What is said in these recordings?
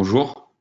Bonjour.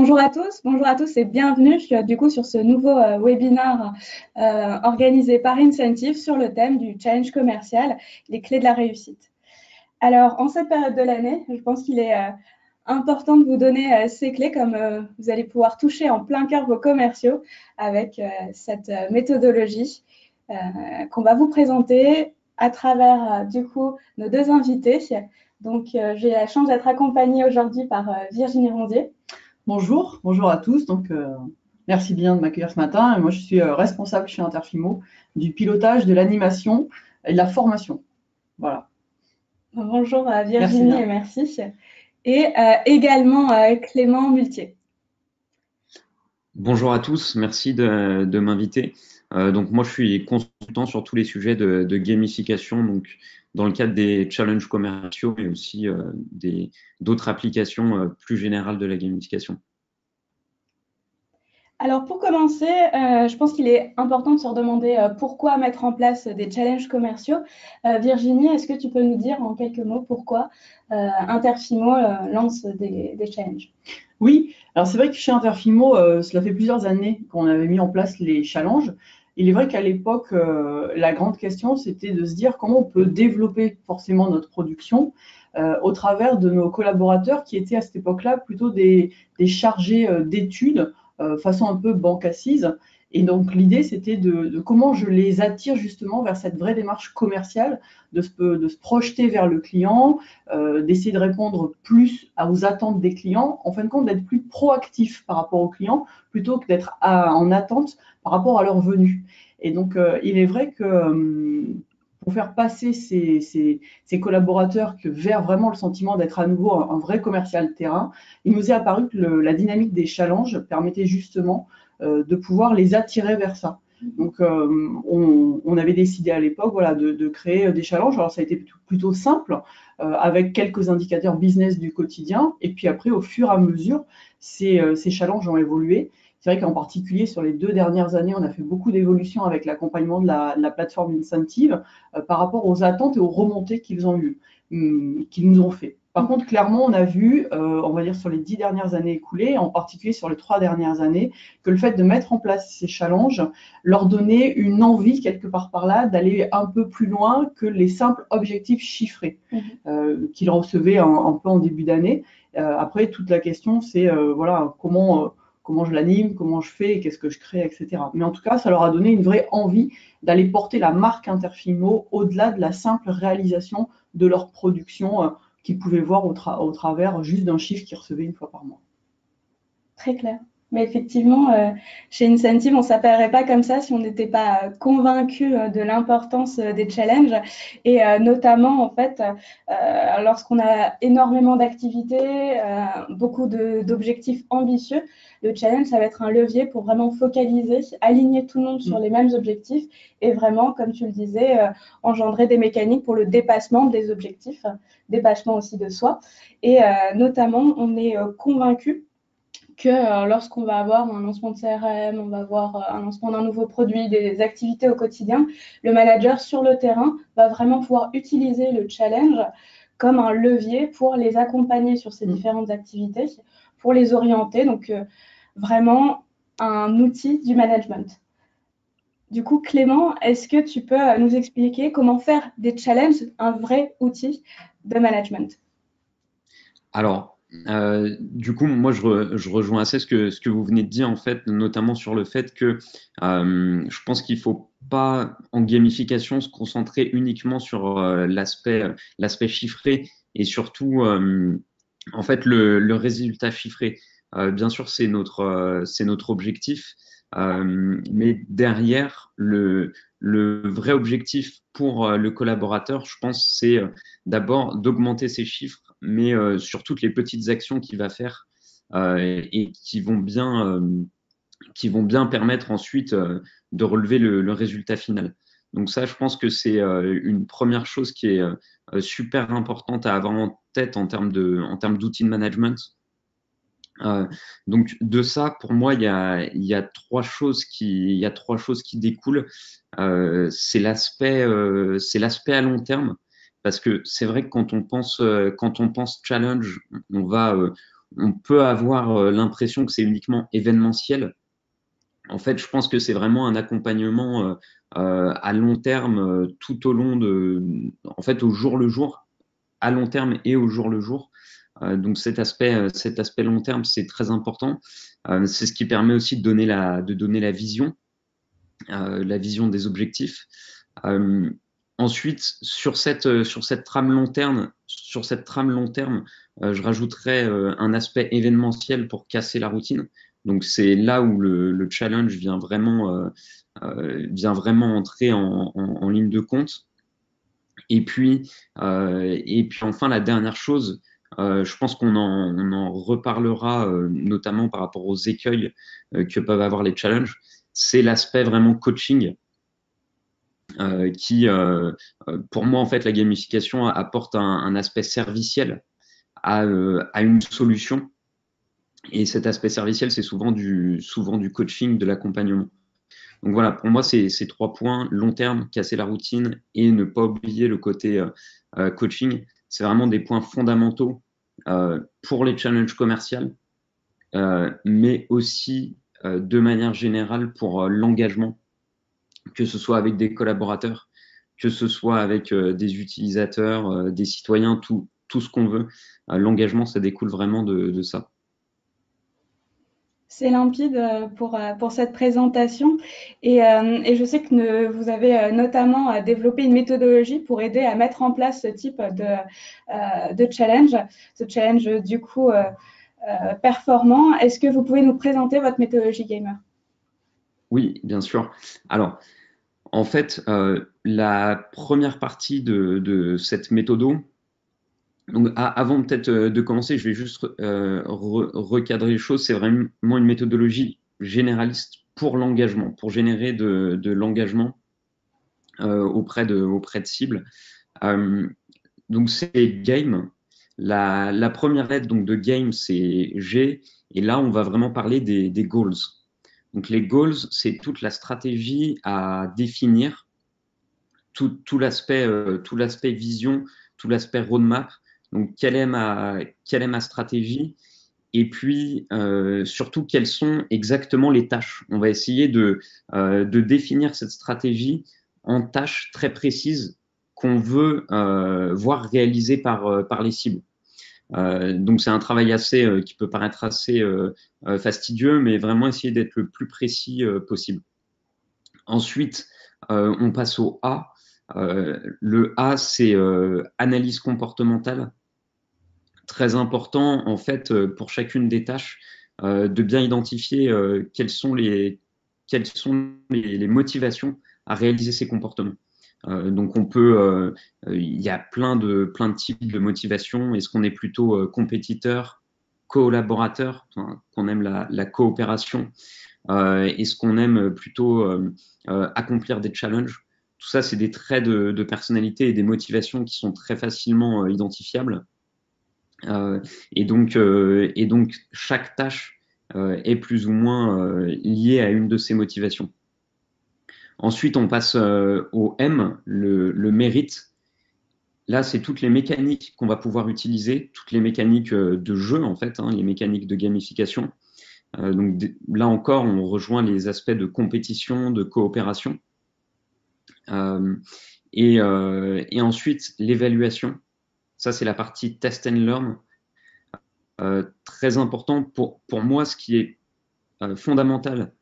bonjour à tous et bienvenue du coup sur ce nouveau webinaire organisé par Incentive sur le thème du challenge commercial, les clés de la réussite. Alors, en cette période de l'année, je pense qu'il est important de vous donner ces clés comme vous allez pouvoir toucher en plein cœur vos commerciaux avec cette méthodologie qu'on va vous présenter à travers du coup nos deux invités. Donc, j'ai la chance d'être accompagnée aujourd'hui par Virginie Rondier. Bonjour à tous. Donc, merci bien de m'accueillir ce matin. Moi, je suis responsable chez Interfimo du pilotage, de l'animation et de la formation. Voilà. Bonjour Virginie et merci. Et également Clément Multier. Bonjour à tous, merci de m'inviter. Donc moi, je suis consultant sur tous les sujets de gamification, donc dans le cadre des challenges commerciaux, mais aussi d'autres applications plus générales de la gamification. Alors pour commencer, je pense qu'il est important de se redemander pourquoi mettre en place des challenges commerciaux. Virginie, est-ce que tu peux nous dire en quelques mots pourquoi Interfimo lance des challenges? Oui, alors c'est vrai que chez Interfimo, cela fait plusieurs années qu'on avait mis en place les challenges. Il est vrai qu'à l'époque, la grande question, c'était de se dire comment on peut développer forcément notre production au travers de nos collaborateurs qui étaient à cette époque-là plutôt des chargés d'études, façon un peu banque assise. Et donc l'idée, c'était de comment je les attire justement vers cette vraie démarche commerciale, de se projeter vers le client, d'essayer de répondre plus aux attentes des clients, en fin de compte d'être plus proactif par rapport aux clients plutôt que d'être en attente par rapport à leur venue. Et donc il est vrai que pour faire passer ces collaborateurs vers vraiment le sentiment d'être à nouveau un vrai commercial terrain, il nous est apparu que la dynamique des challenges permettait justement de pouvoir les attirer vers ça. Donc, on avait décidé à l'époque voilà, de créer des challenges. Alors, ça a été plutôt simple, avec quelques indicateurs business du quotidien. Et puis après, au fur et à mesure, ces challenges ont évolué. C'est vrai qu'en particulier, sur les 2 dernières années, on a fait beaucoup d'évolutions avec l'accompagnement de la plateforme Incentive par rapport aux attentes et aux remontées qu'ils nous ont fait. Par contre, clairement, on a vu, on va dire sur les 10 dernières années écoulées, en particulier sur les 3 dernières années, que le fait de mettre en place ces challenges leur donnait une envie, quelque part par là, d'aller un peu plus loin que les simples objectifs chiffrés qu'ils recevaient un peu en début d'année. Après, toute la question, c'est voilà, comment je l'anime, comment je fais, qu'est-ce que je crée, etc. Mais en tout cas, ça leur a donné une vraie envie d'aller porter la marque Interfimo au-delà de la simple réalisation de leur production qu'ils pouvaient voir au travers juste d'un chiffre qu'ils recevaient une fois par mois. Très clair. Mais effectivement, chez Incentive, on ne s'appellerait pas comme ça si on n'était pas convaincu de l'importance des challenges. Et notamment, en fait, lorsqu'on a énormément d'activités, beaucoup d'objectifs ambitieux, le challenge, ça va être un levier pour vraiment focaliser, aligner tout le monde sur les mêmes objectifs et vraiment, comme tu le disais, engendrer des mécaniques pour le dépassement des objectifs, dépassement aussi de soi. Et notamment, on est convaincu que lorsqu'on va avoir un lancement de CRM, on va avoir un lancement d'un nouveau produit, des activités au quotidien, le manager sur le terrain va vraiment pouvoir utiliser le challenge comme un levier pour les accompagner sur ces différentes activités, pour les orienter. Donc, vraiment un outil du management. Du coup, Clément, est-ce que tu peux nous expliquer comment faire des challenges un vrai outil de management? Alors, du coup, moi, je rejoins assez ce que vous venez de dire, en fait, notamment sur le fait que je pense qu'il ne faut pas, en gamification, se concentrer uniquement sur l'aspect chiffré et surtout, en fait, le résultat chiffré. Bien sûr, c'est notre objectif, mais derrière, le vrai objectif pour le collaborateur, je pense, c'est d'abord d'augmenter ses chiffres, mais sur toutes les petites actions qu'il va faire et qui vont bien permettre ensuite de relever le résultat final. Donc ça, je pense que c'est une première chose qui est super importante à avoir en tête en termes d'outils de management. Donc de ça, pour moi, il y a trois choses qui découlent. C'est l'aspect à long terme, parce que c'est vrai que quand on pense challenge, on on peut avoir l'impression que c'est uniquement événementiel. En fait, je pense que c'est vraiment un accompagnement à long terme, tout au long en fait, au jour le jour, à long terme et au jour le jour. Donc cet aspect long terme, c'est très important. C'est ce qui permet aussi de donner la vision des objectifs. Ensuite, sur cette trame long terme, je rajouterais un aspect événementiel pour casser la routine. Donc c'est là où le challenge vient vraiment entrer en ligne de compte. Et puis enfin, la dernière chose, je pense qu'on en reparlera, notamment par rapport aux écueils que peuvent avoir les challenges, c'est l'aspect vraiment coaching qui, pour moi, en fait, la gamification apporte un aspect serviciel à une solution. Et cet aspect serviciel, c'est souvent du coaching, de l'accompagnement. Donc voilà, pour moi, c'est ces 3 points: long terme, casser la routine et ne pas oublier le côté coaching. C'est vraiment des points fondamentaux pour les challenges commerciaux, mais aussi de manière générale pour l'engagement, que ce soit avec des collaborateurs, que ce soit avec des utilisateurs, des citoyens, tout ce qu'on veut. L'engagement, ça découle vraiment de ça. C'est limpide pour cette présentation et je sais que vous avez notamment développé une méthodologie pour aider à mettre en place ce type de challenge, ce challenge du coup performant. Est-ce que vous pouvez nous présenter votre méthodologie gamer? Oui, bien sûr. Alors, en fait, la première partie de cette méthode, donc avant peut-être de commencer, je vais juste recadrer les choses. C'est vraiment une méthodologie généraliste pour l'engagement, pour générer de l'engagement auprès de cibles. Donc c'est game. La première lettre donc de game, c'est G, et là on va vraiment parler des goals. Donc les goals, c'est toute la stratégie à définir, tout l'aspect vision, tout l'aspect roadmap. Donc quelle est ma stratégie, et puis surtout quelles sont exactement les tâches. On va essayer de définir cette stratégie en tâches très précises qu'on veut voir réalisées par les cibles. Donc c'est un travail qui peut paraître assez fastidieux, mais vraiment essayer d'être le plus précis possible. Ensuite, on passe au A. Le A, c'est analyse comportementale. Très important, en fait, pour chacune des tâches, de bien identifier quelles sont les motivations à réaliser ces comportements. Donc il y a plein de types de motivations. Est-ce qu'on est plutôt compétiteur, collaborateur, qu'on aime la coopération? Est-ce qu'on aime plutôt accomplir des challenges? Tout ça, c'est des traits de personnalité et des motivations qui sont très facilement identifiables. Et donc chaque tâche est plus ou moins liée à une de ces motivations. Ensuite, on passe au M, le mérite. Là, c'est toutes les mécaniques qu'on va pouvoir utiliser, toutes les mécaniques de jeu, en fait, les mécaniques de gamification. Donc là encore, on rejoint les aspects de compétition, de coopération. Et ensuite, l'évaluation. Ça, c'est la partie test and learn. Très important pour moi, ce qui est fondamental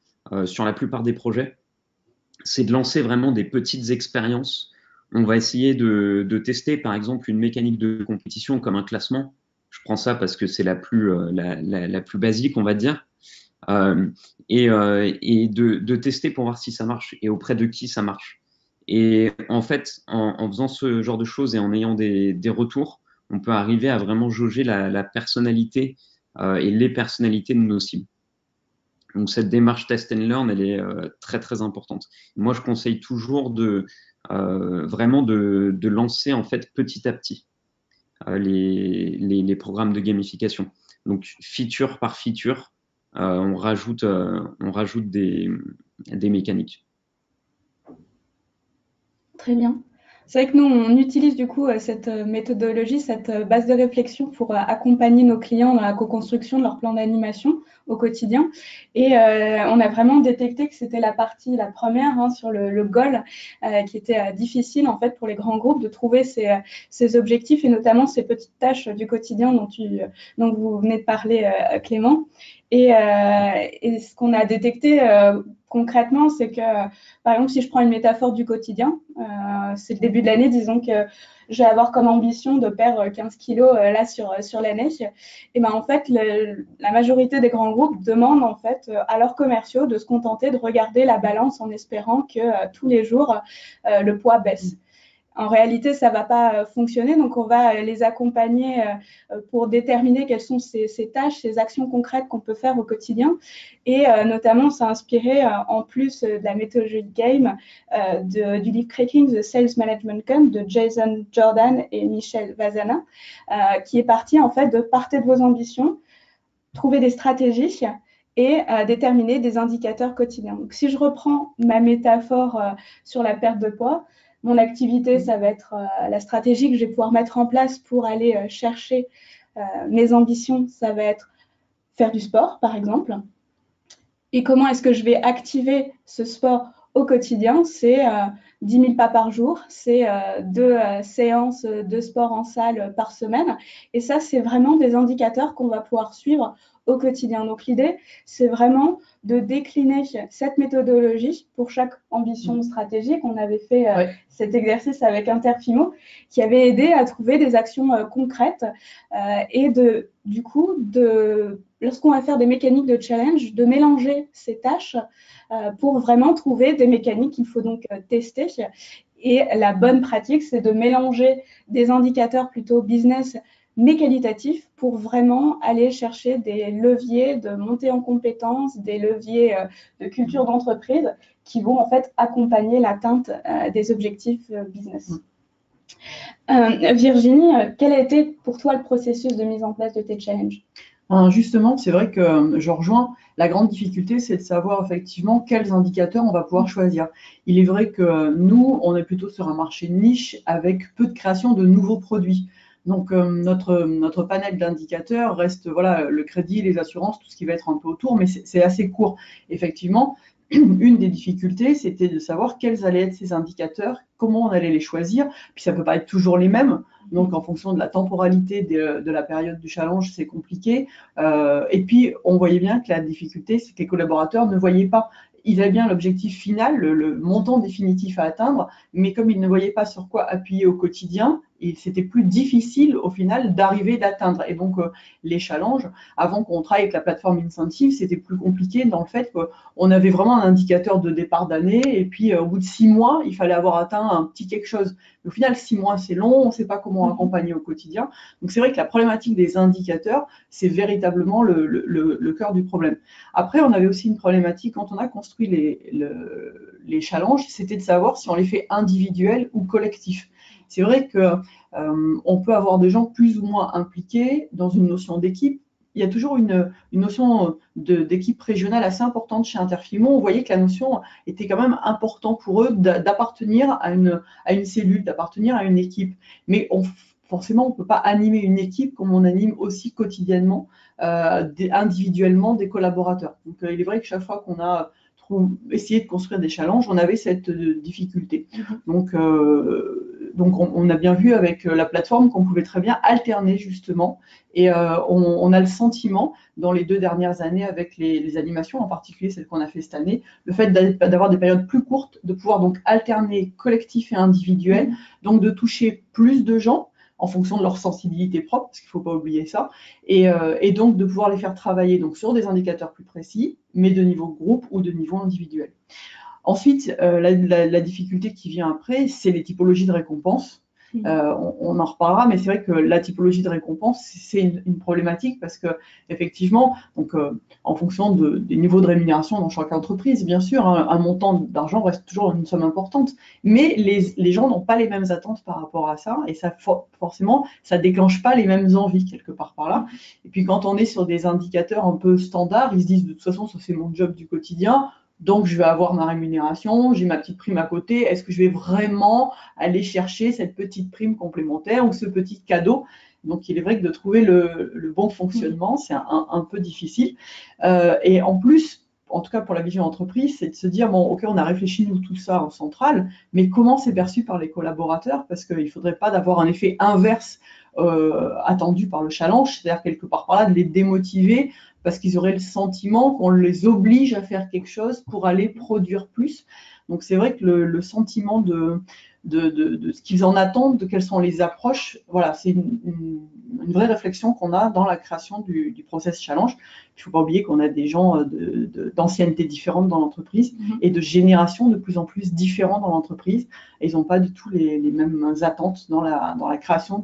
sur la plupart des projets, c'est de lancer vraiment des petites expériences. On va essayer de tester, par exemple, une mécanique de compétition comme un classement. Je prends ça parce que c'est la plus basique, on va dire. Et de tester pour voir si ça marche et auprès de qui ça marche. Et en fait, en faisant ce genre de choses et en ayant des retours, on peut arriver à vraiment jauger la personnalité et les personnalités de nos cibles. Donc cette démarche test and learn, elle est très très importante. Moi, je conseille toujours vraiment de lancer en fait petit à petit les programmes de gamification. Donc feature par feature, on rajoute des mécaniques. Très bien. C'est vrai que nous, on utilise du coup cette méthodologie, cette base de réflexion pour accompagner nos clients dans la co-construction de leur plan d'animation au quotidien. Et on a vraiment détecté que c'était la première sur le goal qui était difficile en fait pour les grands groupes de trouver ces objectifs et notamment ces petites tâches du quotidien dont vous venez de parler, Clément. Et ce qu'on a détecté concrètement, c'est que, par exemple, si je prends une métaphore du quotidien, c'est le début de l'année, disons que je vais avoir comme ambition de perdre 15 kilos là sur l'année. Et ben en fait, la majorité des grands groupes demandent en fait à leurs commerciaux de se contenter de regarder la balance en espérant que tous les jours le poids baisse. En réalité, ça ne va pas fonctionner, donc on va les accompagner pour déterminer quelles sont ces tâches, ces actions concrètes qu'on peut faire au quotidien. Et notamment, on s'est inspiré, en plus de la méthodologie GAME, du livre Cracking the Sales Management Code de Jason Jordan et Michel Vazana, qui est parti en fait de partez de vos ambitions, trouver des stratégies et déterminer des indicateurs quotidiens. Donc, si je reprends ma métaphore sur la perte de poids, mon activité, ça va être la stratégie que je vais pouvoir mettre en place pour aller chercher mes ambitions. Ça va être faire du sport, par exemple. Et comment est-ce que je vais activer ce sport au quotidien? C'est 10 000 pas par jour, c'est 2 séances de sport en salle par semaine. Et ça, c'est vraiment des indicateurs qu'on va pouvoir suivre au quotidien. Donc l'idée, c'est vraiment de décliner cette méthodologie pour chaque ambition stratégique. On avait fait cet exercice avec Interfimo qui avait aidé à trouver des actions concrètes et du coup, lorsqu'on va faire des mécaniques de challenge, de mélanger ces tâches pour vraiment trouver des mécaniques qu'il faut donc tester. Et la bonne pratique, c'est de mélanger des indicateurs plutôt business mais qualitatifs pour vraiment aller chercher des leviers de montée en compétences, des leviers de culture d'entreprise qui vont en fait accompagner l'atteinte des objectifs business. Virginie, quel a été pour toi le processus de mise en place de tes challenges? Justement, c'est vrai que je rejoins. La grande difficulté, c'est de savoir effectivement quels indicateurs on va pouvoir choisir. Il est vrai que nous, on est plutôt sur un marché niche avec peu de création de nouveaux produits. Donc, notre panel d'indicateurs reste le crédit, les assurances, tout ce qui va être un peu autour, mais c'est assez court. Effectivement, une des difficultés, c'était de savoir quels allaient être ces indicateurs, comment on allait les choisir. Puis ça ne peut pas être toujours les mêmes. Donc, en fonction de la temporalité de la période du challenge, c'est compliqué. Et puis, on voyait bien que la difficulté, c'est que les collaborateurs ne voyaient pas. Ils avaient bien l'objectif final, le montant définitif à atteindre, mais comme ils ne voyaient pas sur quoi appuyer au quotidien, c'était plus difficile au final d'arriver d'atteindre. Et donc, les challenges, avant qu'on travaille avec la plateforme Incentive, c'était plus compliqué dans le fait qu'on avait vraiment un indicateur de départ d'année, et puis au bout de 6 mois, il fallait avoir atteint un petit quelque chose. Au final, 6 mois, c'est long, on ne sait pas comment accompagner au quotidien. Donc, c'est vrai que la problématique des indicateurs, c'est véritablement le cœur du problème. Après, on avait aussi une problématique quand on a construit les challenges, c'était de savoir si on les fait individuels ou collectifs. C'est vrai qu'on peut avoir des gens plus ou moins impliqués dans une notion d'équipe. Il y a toujours une notion d'équipe régionale assez importante chez Interfimo. On voyait que la notion était quand même importante pour eux d'appartenir à une cellule, d'appartenir à une équipe. Mais forcément, on ne peut pas animer une équipe comme on anime aussi quotidiennement, individuellement des collaborateurs. Donc, il est vrai que chaque fois qu'on a essayé de construire des challenges, on avait cette difficulté. Donc, on a bien vu avec la plateforme qu'on pouvait très bien alterner justement. Et on a le sentiment, dans les 2 dernières années avec les animations, en particulier celles qu'on a fait cette année, le fait d'avoir des périodes plus courtes, de pouvoir donc alterner collectif et individuel, donc de toucher plus de gens en fonction de leur sensibilité propre, parce qu'il ne faut pas oublier ça, et donc de pouvoir les faire travailler donc, sur des indicateurs plus précis, mais de niveau groupe ou de niveau individuel. Ensuite, la difficulté qui vient après, c'est les typologies de récompenses. On en reparlera, mais c'est vrai que la typologie de récompense, c'est une problématique parce que effectivement, donc, en fonction des niveaux de rémunération dans chaque entreprise, bien sûr, un montant d'argent reste toujours une somme importante, mais les gens n'ont pas les mêmes attentes par rapport à ça, et ça forcément, ça déclenche pas les mêmes envies quelque part par là. Et puis quand on est sur des indicateurs un peu standards, ils se disent de toute façon, ça c'est mon job du quotidien. donc je vais avoir ma rémunération, j'ai ma petite prime à côté. Est-ce que je vais vraiment aller chercher cette petite prime complémentaire ou ce petit cadeau? Donc, il est vrai que de trouver le bon fonctionnement, c'est un peu difficile. Et en plus, en tout cas pour la vision entreprise, c'est de se dire, bon, OK, on a réfléchi, nous, tout ça en centrale, mais comment c'est perçu par les collaborateurs? Parce qu'il ne faudrait pas d'avoir un effet inverse attendu par le challenge, c'est-à-dire quelque part par là, de les démotiver parce qu'ils auraient le sentiment qu'on les oblige à faire quelque chose pour aller produire plus. Donc, c'est vrai que le sentiment de ce qu'ils en attendent, de quelles sont les approches. Voilà, c'est une vraie réflexion qu'on a dans la création du process challenge. Il ne faut pas oublier qu'on a des gens d'ancienneté différentes dans l'entreprise et de générations de plus en plus différentes dans l'entreprise. Et ils n'ont pas du tout les mêmes attentes dans la création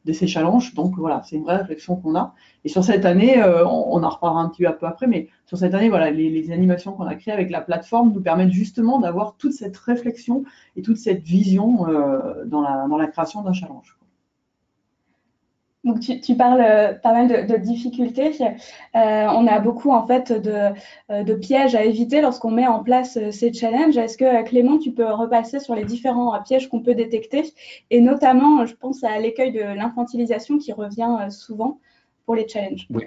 de ces challenges. Donc voilà, c'est une vraie réflexion qu'on a. Et sur cette année, on en reparlera un petit peu après, mais sur cette année, voilà, les animations qu'on a créées avec la plateforme nous permettent justement d'avoir toute cette réflexion et toute cette vision dans la création d'un challenge. Donc, tu parles pas mal de difficultés. On a beaucoup en fait de pièges à éviter lorsqu'on met en place ces challenges. Est-ce que Clément, tu peux repasser sur les différents pièges qu'on peut détecter? Et notamment, je pense à l'écueil de l'infantilisation qui revient souvent pour les challenges. Oui.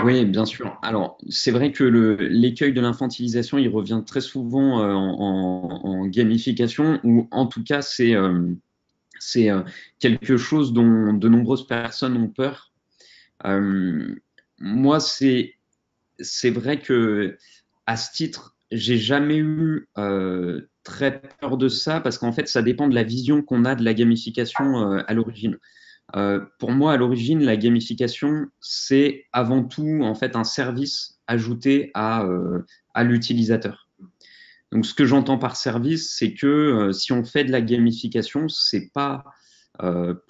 Oui, bien sûr. Alors, c'est vrai que l'écueil de l'infantilisation, il revient très souvent en gamification, ou en tout cas, c'est quelque chose dont de nombreuses personnes ont peur. Moi, c'est vrai que à ce titre, j'ai jamais eu très peur de ça, parce qu'en fait, ça dépend de la vision qu'on a de la gamification à l'origine. Pour moi, à l'origine, la gamification, c'est avant tout en fait un service ajouté à l'utilisateur. Donc, ce que j'entends par service, c'est que si on fait de la gamification, c'est pas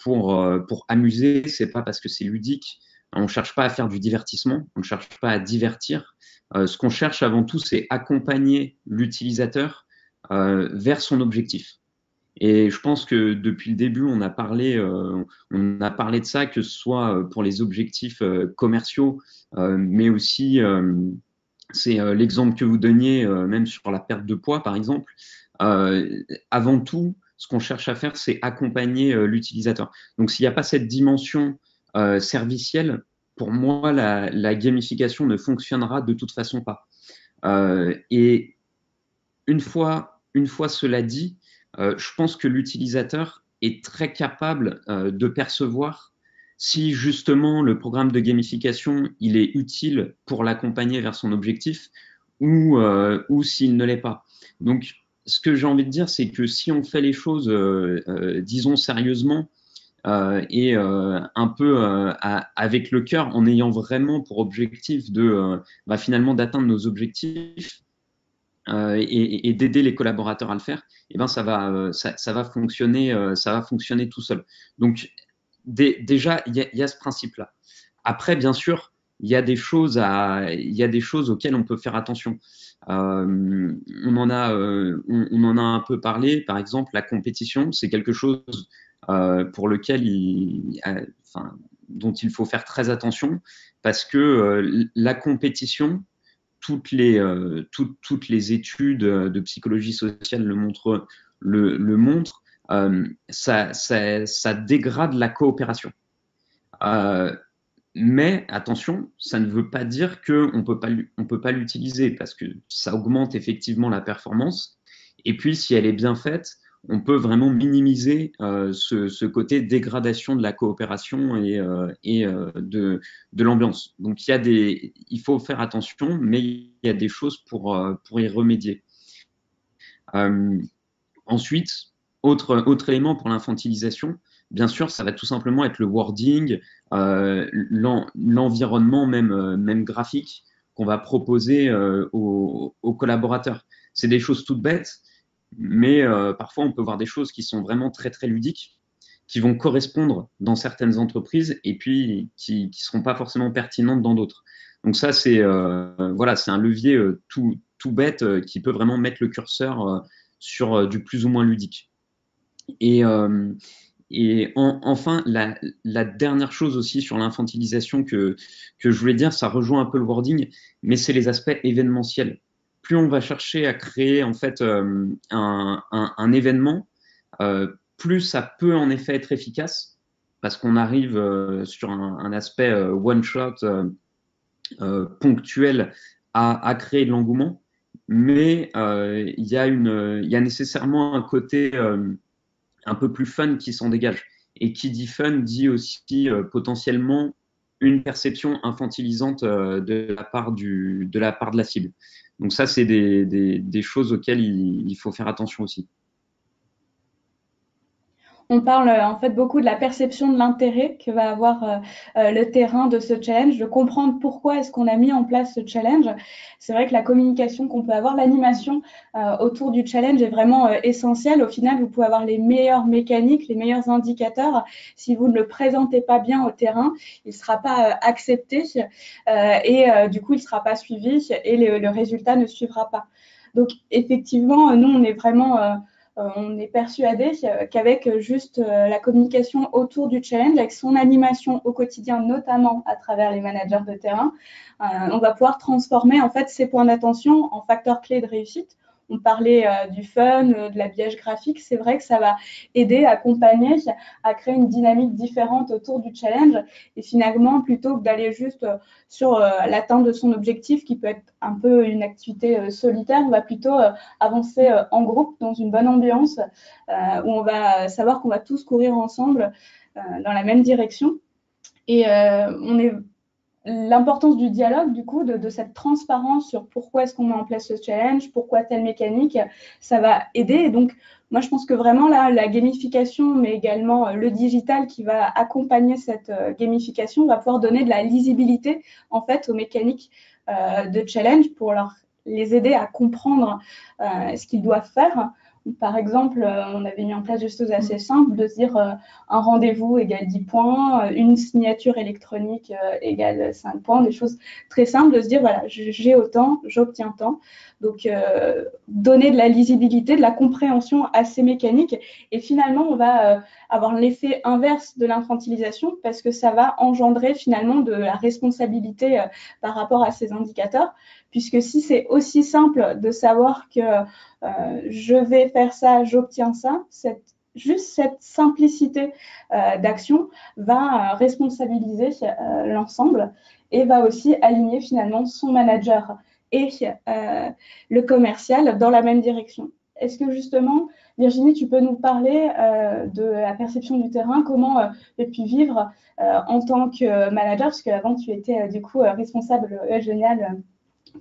pour amuser, c'est pas parce que c'est ludique. On cherche pas à faire du divertissement, on ne cherche pas à divertir. Ce qu'on cherche avant tout, c'est accompagner l'utilisateur vers son objectif. Et je pense que depuis le début, on a parlé de ça, que ce soit pour les objectifs commerciaux, mais aussi, c'est l'exemple que vous donniez, même sur la perte de poids, par exemple. Avant tout, ce qu'on cherche à faire, c'est accompagner l'utilisateur. Donc, s'il n'y a pas cette dimension servicielle, pour moi, la gamification ne fonctionnera de toute façon pas. Et une fois cela dit, je pense que l'utilisateur est très capable de percevoir si justement le programme de gamification il est utile pour l'accompagner vers son objectif ou s'il ne l'est pas. Donc, ce que j'ai envie de dire, c'est que si on fait les choses, disons sérieusement, et un peu avec le cœur, en ayant vraiment pour objectif de finalement d'atteindre nos objectifs, et d'aider les collaborateurs à le faire, et ben ça va fonctionner tout seul. Donc déjà il y a ce principe-là. Après, bien sûr, il y a des choses auxquelles on peut faire attention. On en a un peu parlé. Par exemple, la compétition, c'est quelque chose pour lequel dont il faut faire très attention, parce que la compétition, toutes les études de psychologie sociale le montrent, ça dégrade la coopération. Mais attention, ça ne veut pas dire qu'on peut pas l'utiliser, parce que ça augmente effectivement la performance. Et puis, si elle est bien faite, on peut vraiment minimiser ce côté dégradation de la coopération et de l'ambiance. Donc, il faut faire attention, mais il y a des choses pour y remédier. Ensuite, autre élément pour l'infantilisation, bien sûr, ça va tout simplement être le wording, l'environnement même graphique qu'on va proposer aux collaborateurs. C'est des choses toutes bêtes, mais parfois on peut voir des choses qui sont vraiment très très ludiques, qui vont correspondre dans certaines entreprises et puis qui seront pas forcément pertinentes dans d'autres. Donc ça, c'est un levier tout bête qui peut vraiment mettre le curseur sur du plus ou moins ludique. Et enfin, la dernière chose aussi sur l'infantilisation que je voulais dire, ça rejoint un peu le wording, mais c'est les aspects événementiels. plus on va chercher à créer en fait un événement, plus ça peut en effet être efficace parce qu'on arrive sur un aspect one-shot ponctuel à créer de l'engouement. Mais il y a nécessairement un côté un peu plus fun qui s'en dégage. Et qui dit fun dit aussi potentiellement une perception infantilisante de la part de la cible. Donc ça, c'est des choses auxquelles il faut faire attention aussi. On parle en fait beaucoup de la perception de l'intérêt que va avoir le terrain de ce challenge, de comprendre pourquoi est-ce qu'on a mis en place ce challenge. C'est vrai que la communication qu'on peut avoir, l'animation autour du challenge est vraiment essentielle. Au final, vous pouvez avoir les meilleures mécaniques, les meilleurs indicateurs. Si vous ne le présentez pas bien au terrain, il ne sera pas accepté et du coup, il ne sera pas suivi et le résultat ne suivra pas. Donc, effectivement, nous, on est vraiment... on est persuadé qu'avec juste la communication autour du challenge, avec son animation au quotidien, notamment à travers les managers de terrain, on va pouvoir transformer en fait ces points d'attention en facteurs clés de réussite. On parlait du fun, de l'habillage graphique. C'est vrai que ça va aider, accompagner, à créer une dynamique différente autour du challenge. Et finalement, plutôt que d'aller juste sur l'atteinte de son objectif, qui peut être un peu une activité solitaire, on va plutôt avancer en groupe dans une bonne ambiance où on va savoir qu'on va tous courir ensemble dans la même direction. Et on est l'importance du dialogue, du coup, de cette transparence sur pourquoi est-ce qu'on met en place ce challenge, pourquoi telle mécanique, ça va aider. Et donc, moi, je pense que vraiment, là, la gamification, mais également le digital qui va accompagner cette gamification, va pouvoir donner de la lisibilité, en fait, aux mécaniques de challenge pour les aider à comprendre ce qu'ils doivent faire. Par exemple, on avait mis en place des choses assez simples, de se dire un rendez-vous égale 10 points, une signature électronique égale 5 points, des choses très simples, de se dire, voilà, j'ai autant, j'obtiens tant. Donc, donner de la lisibilité, de la compréhension à ces mécaniques. Et finalement, on va avoir l'effet inverse de l'infantilisation parce que ça va engendrer finalement de la responsabilité par rapport à ces indicateurs. Puisque si c'est aussi simple de savoir que je vais faire ça, j'obtiens ça, juste cette simplicité d'action va responsabiliser l'ensemble et va aussi aligner finalement son manager et le commercial dans la même direction. Est-ce que justement, Virginie, tu peux nous parler de la perception du terrain, comment tu as pu vivre en tant que manager, parce qu'avant tu étais du coup responsable génial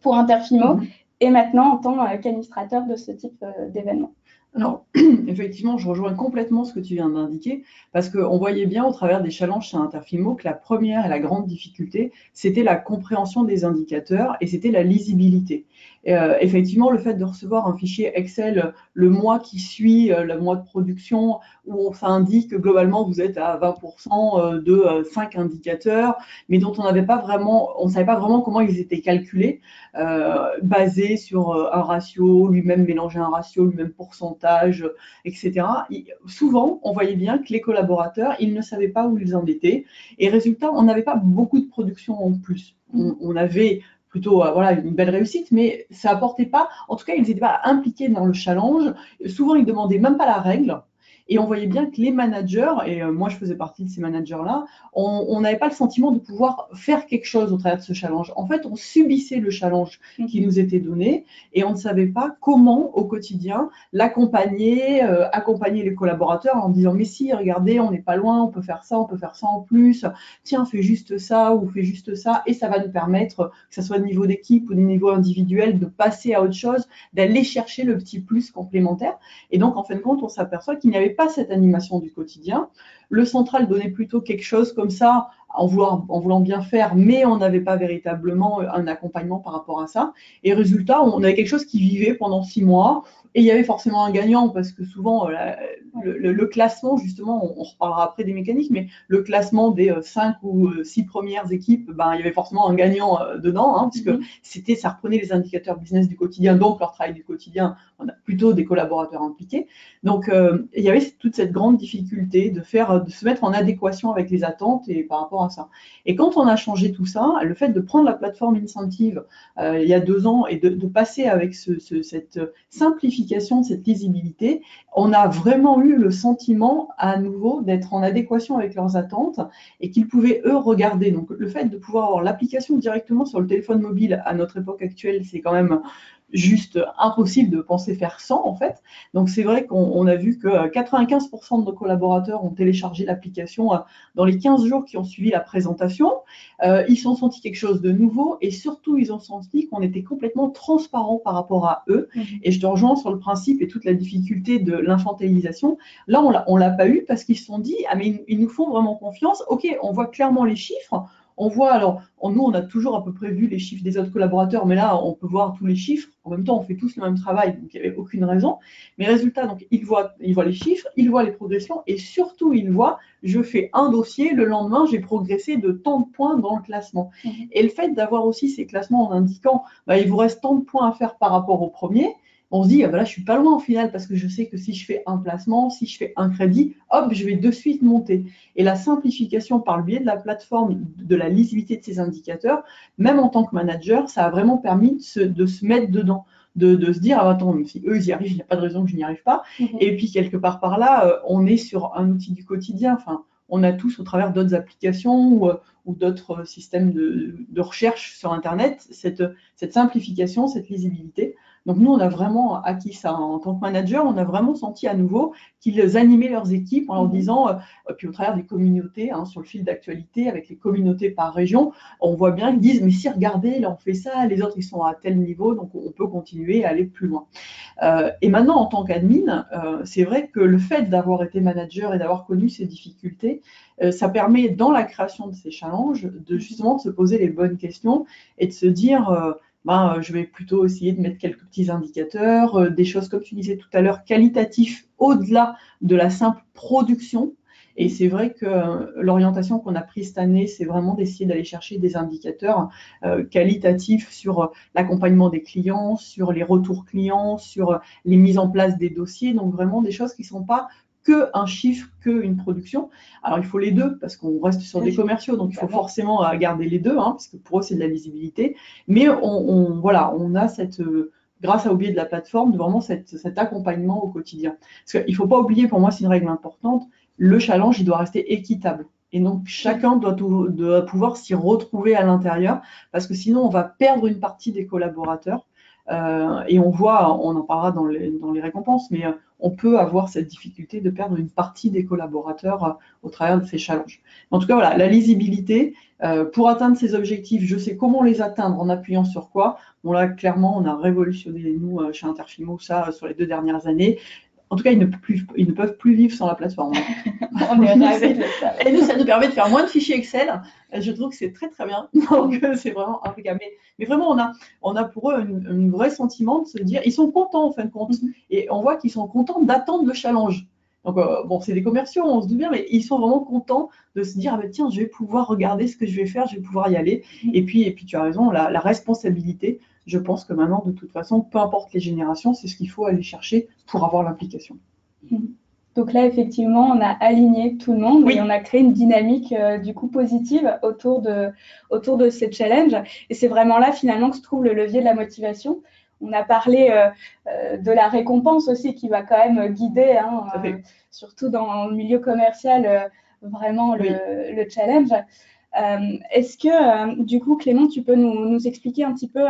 pour Interfimo et maintenant en tant qu'administrateur de ce type d'événement. Alors, effectivement, je rejoins complètement ce que tu viens d'indiquer, parce qu'on voyait bien au travers des challenges chez Interfimo que la première et la grande difficulté, c'était la compréhension des indicateurs et c'était la lisibilité. Effectivement, le fait de recevoir un fichier Excel le mois qui suit le mois de production, où ça indique que globalement vous êtes à 20% de 5 indicateurs, mais dont on n'avait pas vraiment, on ne savait pas vraiment comment ils étaient calculés, basés sur un ratio, lui-même mélanger un ratio, lui-même pourcentage, etc. Souvent, on voyait bien que les collaborateurs, ils ne savaient pas où ils en étaient, et résultat, on n'avait pas beaucoup de production en plus. On avait plutôt voilà, une belle réussite, mais ça apportait pas, en tout cas, ils n'étaient pas impliqués dans le challenge. Souvent, ils ne demandaient même pas la règle. Et on voyait bien que les managers, et moi je faisais partie de ces managers-là, on n'avait pas le sentiment de pouvoir faire quelque chose au travers de ce challenge. En fait, on subissait le challenge qui nous était donné et on ne savait pas comment au quotidien l'accompagner, accompagner les collaborateurs en disant mais si, regardez, on n'est pas loin, on peut faire ça en plus, tiens, fais juste ça ou fais juste ça, et ça va nous permettre, que ce soit au niveau d'équipe ou au niveau individuel, de passer à autre chose, d'aller chercher le petit plus complémentaire. Et donc, en fin de compte, on s'aperçoit qu'il n'y avait pas cette animation du quotidien. Le central donnait plutôt quelque chose comme ça, en voulant bien faire, mais on n'avait pas véritablement un accompagnement par rapport à ça. Et résultat, on avait quelque chose qui vivait pendant 6 mois, et il y avait forcément un gagnant, parce que souvent, le classement, justement, on reparlera après des mécaniques, mais le classement des 5 ou 6 premières équipes, il y avait forcément un gagnant dedans, puisque ça reprenait les indicateurs business du quotidien, donc leur travail du quotidien, on a plutôt des collaborateurs impliqués. Donc, il y avait toute cette grande difficulté de se mettre en adéquation avec les attentes et par rapport rapport à ça. Et quand on a changé tout ça, le fait de prendre la plateforme Incentive il y a 2 ans et de passer avec cette simplification, cette lisibilité, on a vraiment eu le sentiment à nouveau d'être en adéquation avec leurs attentes et qu'ils pouvaient eux regarder. Donc le fait de pouvoir avoir l'application directement sur le téléphone mobile à notre époque actuelle, c'est quand même juste impossible de penser faire sans en fait. Donc c'est vrai qu'on a vu que 95% de nos collaborateurs ont téléchargé l'application dans les 15 jours qui ont suivi la présentation. Ils se sont sentis quelque chose de nouveau et surtout ils ont senti qu'on était complètement transparent par rapport à eux. Et je te rejoins sur le principe et toute la difficulté de l'infantilisation. Là on l'a pas eu parce qu'ils se sont dit ah mais ils nous font vraiment confiance. Ok, on voit clairement les chiffres. On voit, alors, nous, on a toujours à peu près vu les chiffres des autres collaborateurs, mais là, on peut voir tous les chiffres. En même temps, on fait tous le même travail, donc il n'y avait aucune raison. Mais résultat, donc, ils voient les chiffres, ils voient les progressions, et surtout, ils voient, je fais un dossier, le lendemain, j'ai progressé de tant de points dans le classement. Et le fait d'avoir aussi ces classements en indiquant, il vous reste tant de points à faire par rapport au premier, on se dit, ah ben là, je suis pas loin au final, parce que je sais que si je fais un placement, si je fais un crédit, hop, je vais de suite monter. Et la simplification par le biais de la plateforme, de la lisibilité de ces indicateurs, même en tant que manager, ça a vraiment permis de se mettre dedans, de se dire, ah, attends, si eux, ils y arrivent, il n'y a pas de raison que je n'y arrive pas. Et puis, quelque part par là, on est sur un outil du quotidien. Enfin, on a tous, au travers d'autres applications ou d'autres systèmes de recherche sur Internet, cette simplification, cette lisibilité. Donc nous, on a vraiment acquis ça en tant que manager. On a vraiment senti à nouveau qu'ils animaient leurs équipes en leur disant, puis au travers des communautés, sur le fil d'actualité, avec les communautés par région, on voit bien qu'ils disent, mais si, regardez, là on fait ça, les autres ils sont à tel niveau, donc on peut continuer à aller plus loin. Et maintenant, en tant qu'admin, c'est vrai que le fait d'avoir été manager et d'avoir connu ces difficultés, ça permet, dans la création de ces challenges, de justement de se poser les bonnes questions et de se dire, je vais plutôt essayer de mettre quelques petits indicateurs, des choses, comme tu disais tout à l'heure, qualitatifs au-delà de la simple production. Et c'est vrai que l'orientation qu'on a prise cette année, c'est vraiment d'essayer d'aller chercher des indicateurs qualitatifs sur l'accompagnement des clients, sur les retours clients, sur les mises en place des dossiers. Donc vraiment des choses qui ne sont pas qu'un chiffre, qu'une production. Alors, il faut les deux, parce qu'on reste sur des commerciaux, donc il faut forcément garder les deux, parce que pour eux, c'est de la lisibilité. Mais on a grâce au biais de la plateforme, vraiment cet accompagnement au quotidien. Parce qu'il ne faut pas oublier, pour moi, c'est une règle importante, le challenge, il doit rester équitable. Et donc, chacun doit pouvoir s'y retrouver à l'intérieur, parce que sinon, on va perdre une partie des collaborateurs. Et on en parlera dans les récompenses, mais on peut avoir cette difficulté de perdre une partie des collaborateurs au travers de ces challenges. En tout cas, voilà, la lisibilité, pour atteindre ces objectifs, je sais comment les atteindre en appuyant sur quoi. Bon, là, clairement, on a révolutionné, nous, chez Interfimo, ça, sur les 2 dernières années. En tout cas, ils ne peuvent plus vivre sans la plateforme. On est ravis de ça. Et nous, ça nous permet de faire moins de fichiers Excel. Je trouve que c'est très, très bien. Donc, c'est vraiment impeccable. Mais vraiment, on a pour eux un vrai sentiment de se dire, ils sont contents, en fin de compte. Et on voit qu'ils sont contents d'attendre le challenge. Donc, c'est des commerciaux, on se doute bien, mais ils sont vraiment contents de se dire, tiens, je vais pouvoir regarder ce que je vais faire, je vais pouvoir y aller. Et puis tu as raison, la responsabilité, je pense que maintenant, de toute façon, peu importe les générations, c'est ce qu'il faut aller chercher pour avoir l'implication. Donc là, effectivement, on a aligné tout le monde et on a créé une dynamique du coup positive autour de ces challenges. Et c'est vraiment là, finalement, que se trouve le levier de la motivation. On a parlé de la récompense aussi qui va quand même guider, surtout dans le milieu commercial, vraiment le challenge. Est-ce que, du coup, Clément, tu peux nous expliquer un petit peu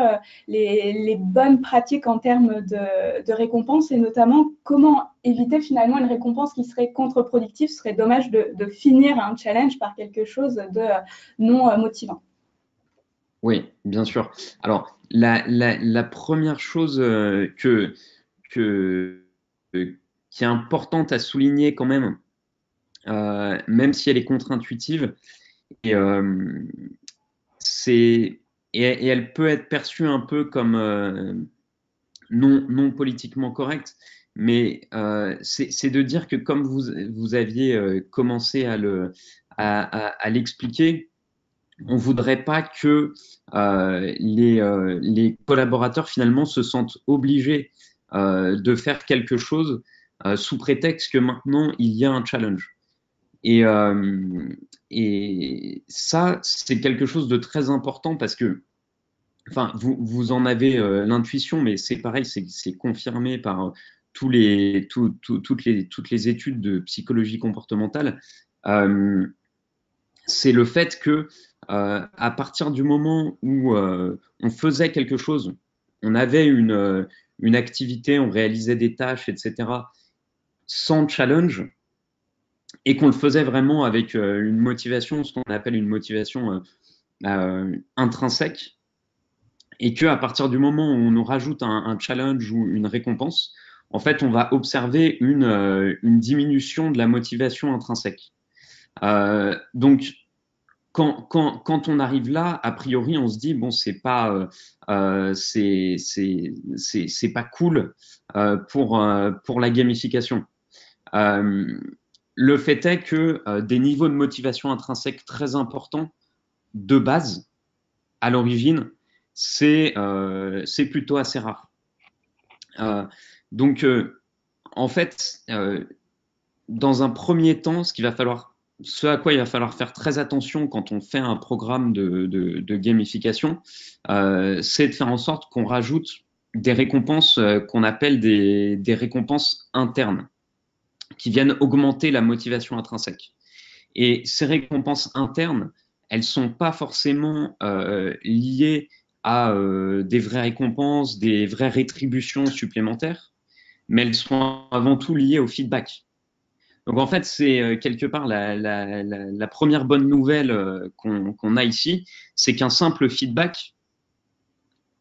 les bonnes pratiques en termes de récompense et notamment comment éviter finalement une récompense qui serait contre-productive? Ce serait dommage de finir un challenge par quelque chose de non motivant. Oui, bien sûr. Alors, la première chose qui est importante à souligner quand même si elle est contre-intuitive, et elle peut être perçue un peu comme non politiquement correcte, mais c'est de dire que comme vous aviez commencé à l'expliquer, on ne voudrait pas que les collaborateurs finalement se sentent obligés de faire quelque chose sous prétexte que maintenant il y a un challenge. Et, et ça, c'est quelque chose de très important parce que, enfin, vous en avez l'intuition, mais c'est pareil, c'est confirmé par toutes les études de psychologie comportementale. Euh, c'est le fait que à partir du moment où on faisait quelque chose, on avait une activité, on réalisait des tâches, etc., sans challenge, et qu'on le faisait vraiment avec une motivation, ce qu'on appelle une motivation intrinsèque, et que à partir du moment où on nous rajoute un challenge ou une récompense, en fait, on va observer une diminution de la motivation intrinsèque. Donc, quand on arrive là, a priori, on se dit bon, c'est pas c'est pas cool pour la gamification. Euh, le fait est que des niveaux de motivation intrinsèque très importants de base à l'origine, c'est plutôt assez rare. Donc, en fait, dans un premier temps, ce à quoi il va falloir faire très attention quand on fait un programme de gamification, c'est de faire en sorte qu'on rajoute des récompenses qu'on appelle des récompenses internes, qui viennent augmenter la motivation intrinsèque. Et ces récompenses internes, elles sont pas forcément liées à des vraies récompenses, des vraies rétributions supplémentaires, mais elles sont avant tout liées au feedback. Donc en fait, c'est quelque part la première bonne nouvelle qu'on a ici, c'est qu'un simple feedback,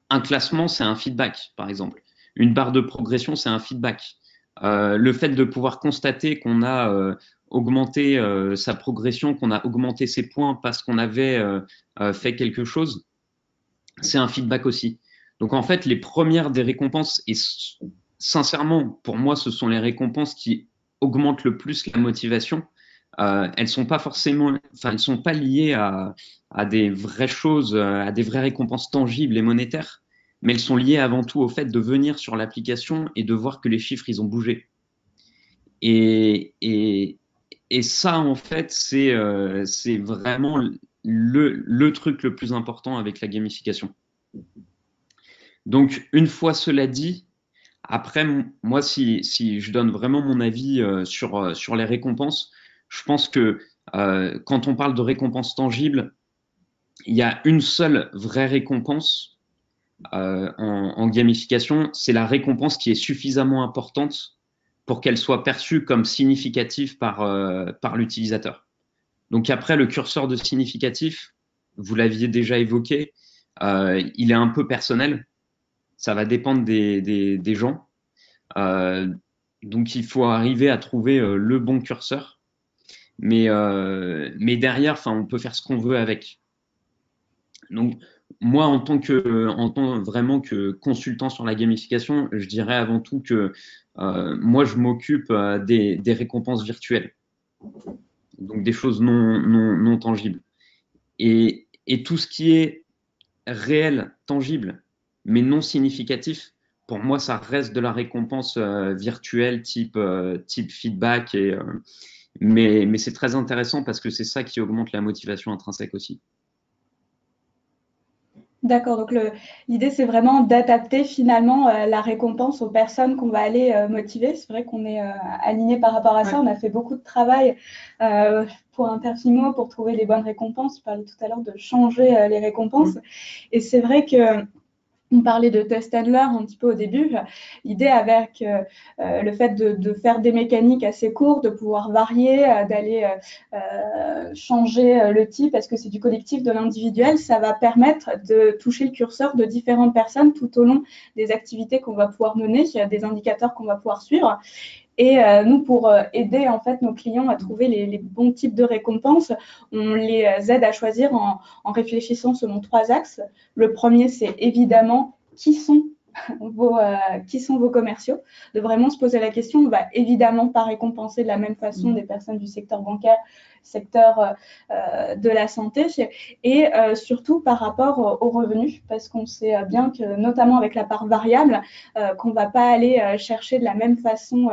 un classement, c'est un feedback, par exemple. Une barre de progression, c'est un feedback. Le fait de pouvoir constater qu'on a augmenté sa progression, qu'on a augmenté ses points parce qu'on avait fait quelque chose, c'est un feedback aussi. Donc en fait, les premières des récompenses, et sincèrement, pour moi, ce sont les récompenses qui augmentent le plus la motivation. Elles sont pas forcément, enfin, elles sont pas liées à des vraies choses, à des vraies récompenses tangibles et monétaires, mais elles sont liées avant tout au fait de venir sur l'application et de voir que les chiffres, ils ont bougé. Et, et, et ça, en fait, c'est vraiment le truc le plus important avec la gamification. Donc, une fois cela dit, après, moi, si je donne vraiment mon avis sur les récompenses, je pense que quand on parle de récompenses tangibles, il y a une seule vraie récompense en gamification, c'est la récompense qui est suffisamment importante pour qu'elle soit perçue comme significative par l'utilisateur. Donc après, le curseur de significatif, vous l'aviez déjà évoqué, il est un peu personnel, ça va dépendre des gens. Donc il faut arriver à trouver le bon curseur. Mais derrière, enfin, on peut faire ce qu'on veut avec. Donc moi, en tant vraiment que consultant sur la gamification, je dirais avant tout que moi, je m'occupe des récompenses virtuelles, donc des choses non tangibles. Et tout ce qui est réel, tangible, mais non significatif, pour moi, ça reste de la récompense virtuelle type feedback. Mais c'est très intéressant parce que c'est ça qui augmente la motivation intrinsèque aussi. D'accord, donc l'idée c'est vraiment d'adapter finalement la récompense aux personnes qu'on va aller motiver. C'est vrai qu'on est aligné par rapport à ça. Ouais. On a fait beaucoup de travail pour Interfimo pour trouver les bonnes récompenses. Tu parlais tout à l'heure de changer les récompenses. Et c'est vrai que on parlait de test and learn un petit peu au début. L'idée avec le fait de faire des mécaniques assez courtes, de pouvoir varier, d'aller changer le type, est-ce que c'est du collectif, de l'individuel, ça va permettre de toucher le curseur de différentes personnes tout au long des activités qu'on va pouvoir mener, des indicateurs qu'on va pouvoir suivre. Et nous, pour aider en fait nos clients à trouver les bons types de récompenses, on les aide à choisir en réfléchissant selon 3 axes. Le premier, c'est évidemment qui sont vos commerciaux, de vraiment se poser la question. On ne va évidemment pas récompenser de la même façon des personnes du secteur bancaire secteur de la santé, et surtout par rapport aux revenus, parce qu'on sait bien que, notamment avec la part variable, qu'on ne va pas aller chercher de la même façon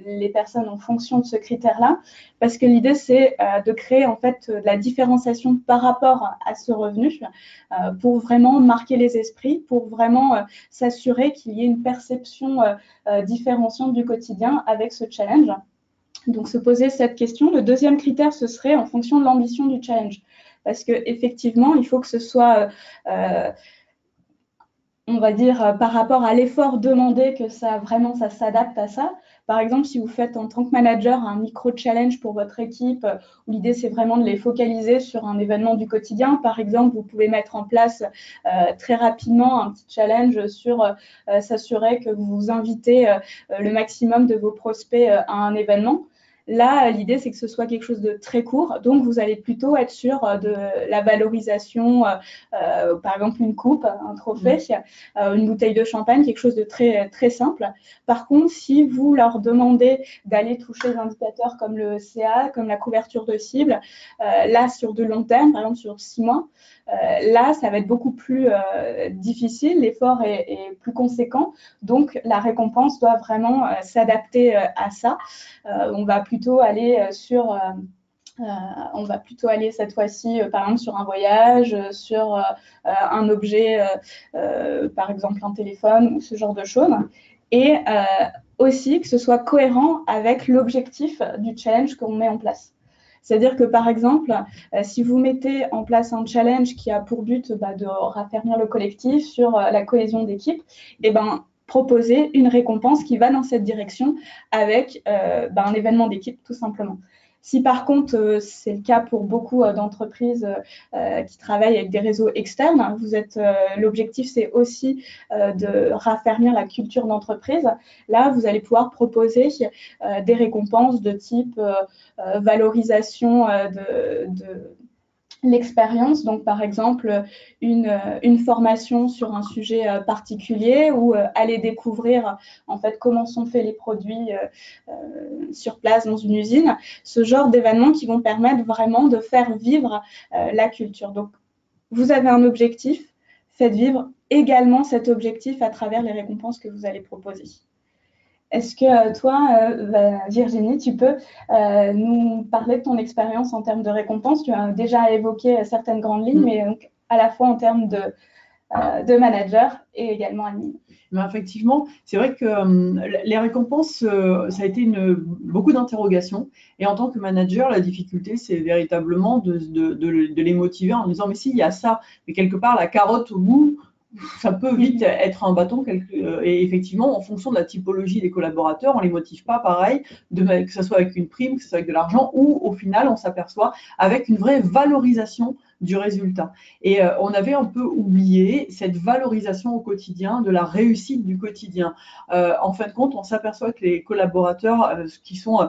les personnes en fonction de ce critère-là, parce que l'idée, c'est de créer en fait de la différenciation par rapport à ce revenu pour vraiment marquer les esprits, pour vraiment s'assurer qu'il y ait une perception différenciante du quotidien avec ce challenge. Donc, se poser cette question. Le deuxième critère, ce serait en fonction de l'ambition du challenge. Parce qu'effectivement, il faut que ce soit, on va dire, par rapport à l'effort demandé, que ça s'adapte à ça. Par exemple, si vous faites en tant que manager un micro-challenge pour votre équipe, où l'idée, c'est vraiment de les focaliser sur un événement du quotidien. Par exemple, vous pouvez mettre en place très rapidement un petit challenge sur s'assurer que vous invitez le maximum de vos prospects à un événement. Là, l'idée, c'est que ce soit quelque chose de très court. Donc, vous allez plutôt être sur de la valorisation, par exemple une coupe, un trophée, une bouteille de champagne, quelque chose de très, très simple. Par contre, si vous leur demandez d'aller toucher des indicateurs comme le CA, comme la couverture de cible, là, sur de long terme, par exemple sur 6 mois, là, ça va être beaucoup plus difficile. L'effort est plus conséquent. Donc, la récompense doit vraiment s'adapter à ça. On va plutôt aller cette fois-ci, par exemple, sur un voyage, sur un objet, par exemple un téléphone ou ce genre de choses. Et aussi que ce soit cohérent avec l'objectif du challenge qu'on met en place. C'est-à-dire que, par exemple, si vous mettez en place un challenge qui a pour but de raffermir le collectif sur la cohésion d'équipe, proposer une récompense qui va dans cette direction avec un événement d'équipe, tout simplement. Si par contre, c'est le cas pour beaucoup d'entreprises qui travaillent avec des réseaux externes, l'objectif, c'est aussi de raffermir la culture d'entreprise. Là, vous allez pouvoir proposer des récompenses de type valorisation de l'expérience, donc par exemple une formation sur un sujet particulier ou aller découvrir en fait comment sont faits les produits sur place dans une usine, ce genre d'événements qui vont permettre vraiment de faire vivre la culture. Donc vous avez un objectif, faites vivre également cet objectif à travers les récompenses que vous allez proposer. Est-ce que toi, Virginie, tu peux nous parler de ton expérience en termes de récompenses? Tu as déjà évoqué certaines grandes lignes, mais donc, à la fois en termes de manager et également admin. Mais effectivement, c'est vrai que les récompenses, ça a été beaucoup d'interrogations. Et en tant que manager, la difficulté, c'est véritablement de les motiver en disant « mais si, il y a ça ». Mais quelque part, la carotte au bout, ça peut vite être un bâton. Et effectivement, en fonction de la typologie des collaborateurs, on ne les motive pas pareil, que ce soit avec une prime, que ce soit avec de l'argent, ou au final, on s'aperçoit avec une vraie valorisation du résultat. Et on avait un peu oublié cette valorisation au quotidien, de la réussite du quotidien. En fin de compte, on s'aperçoit que les collaborateurs qui sont...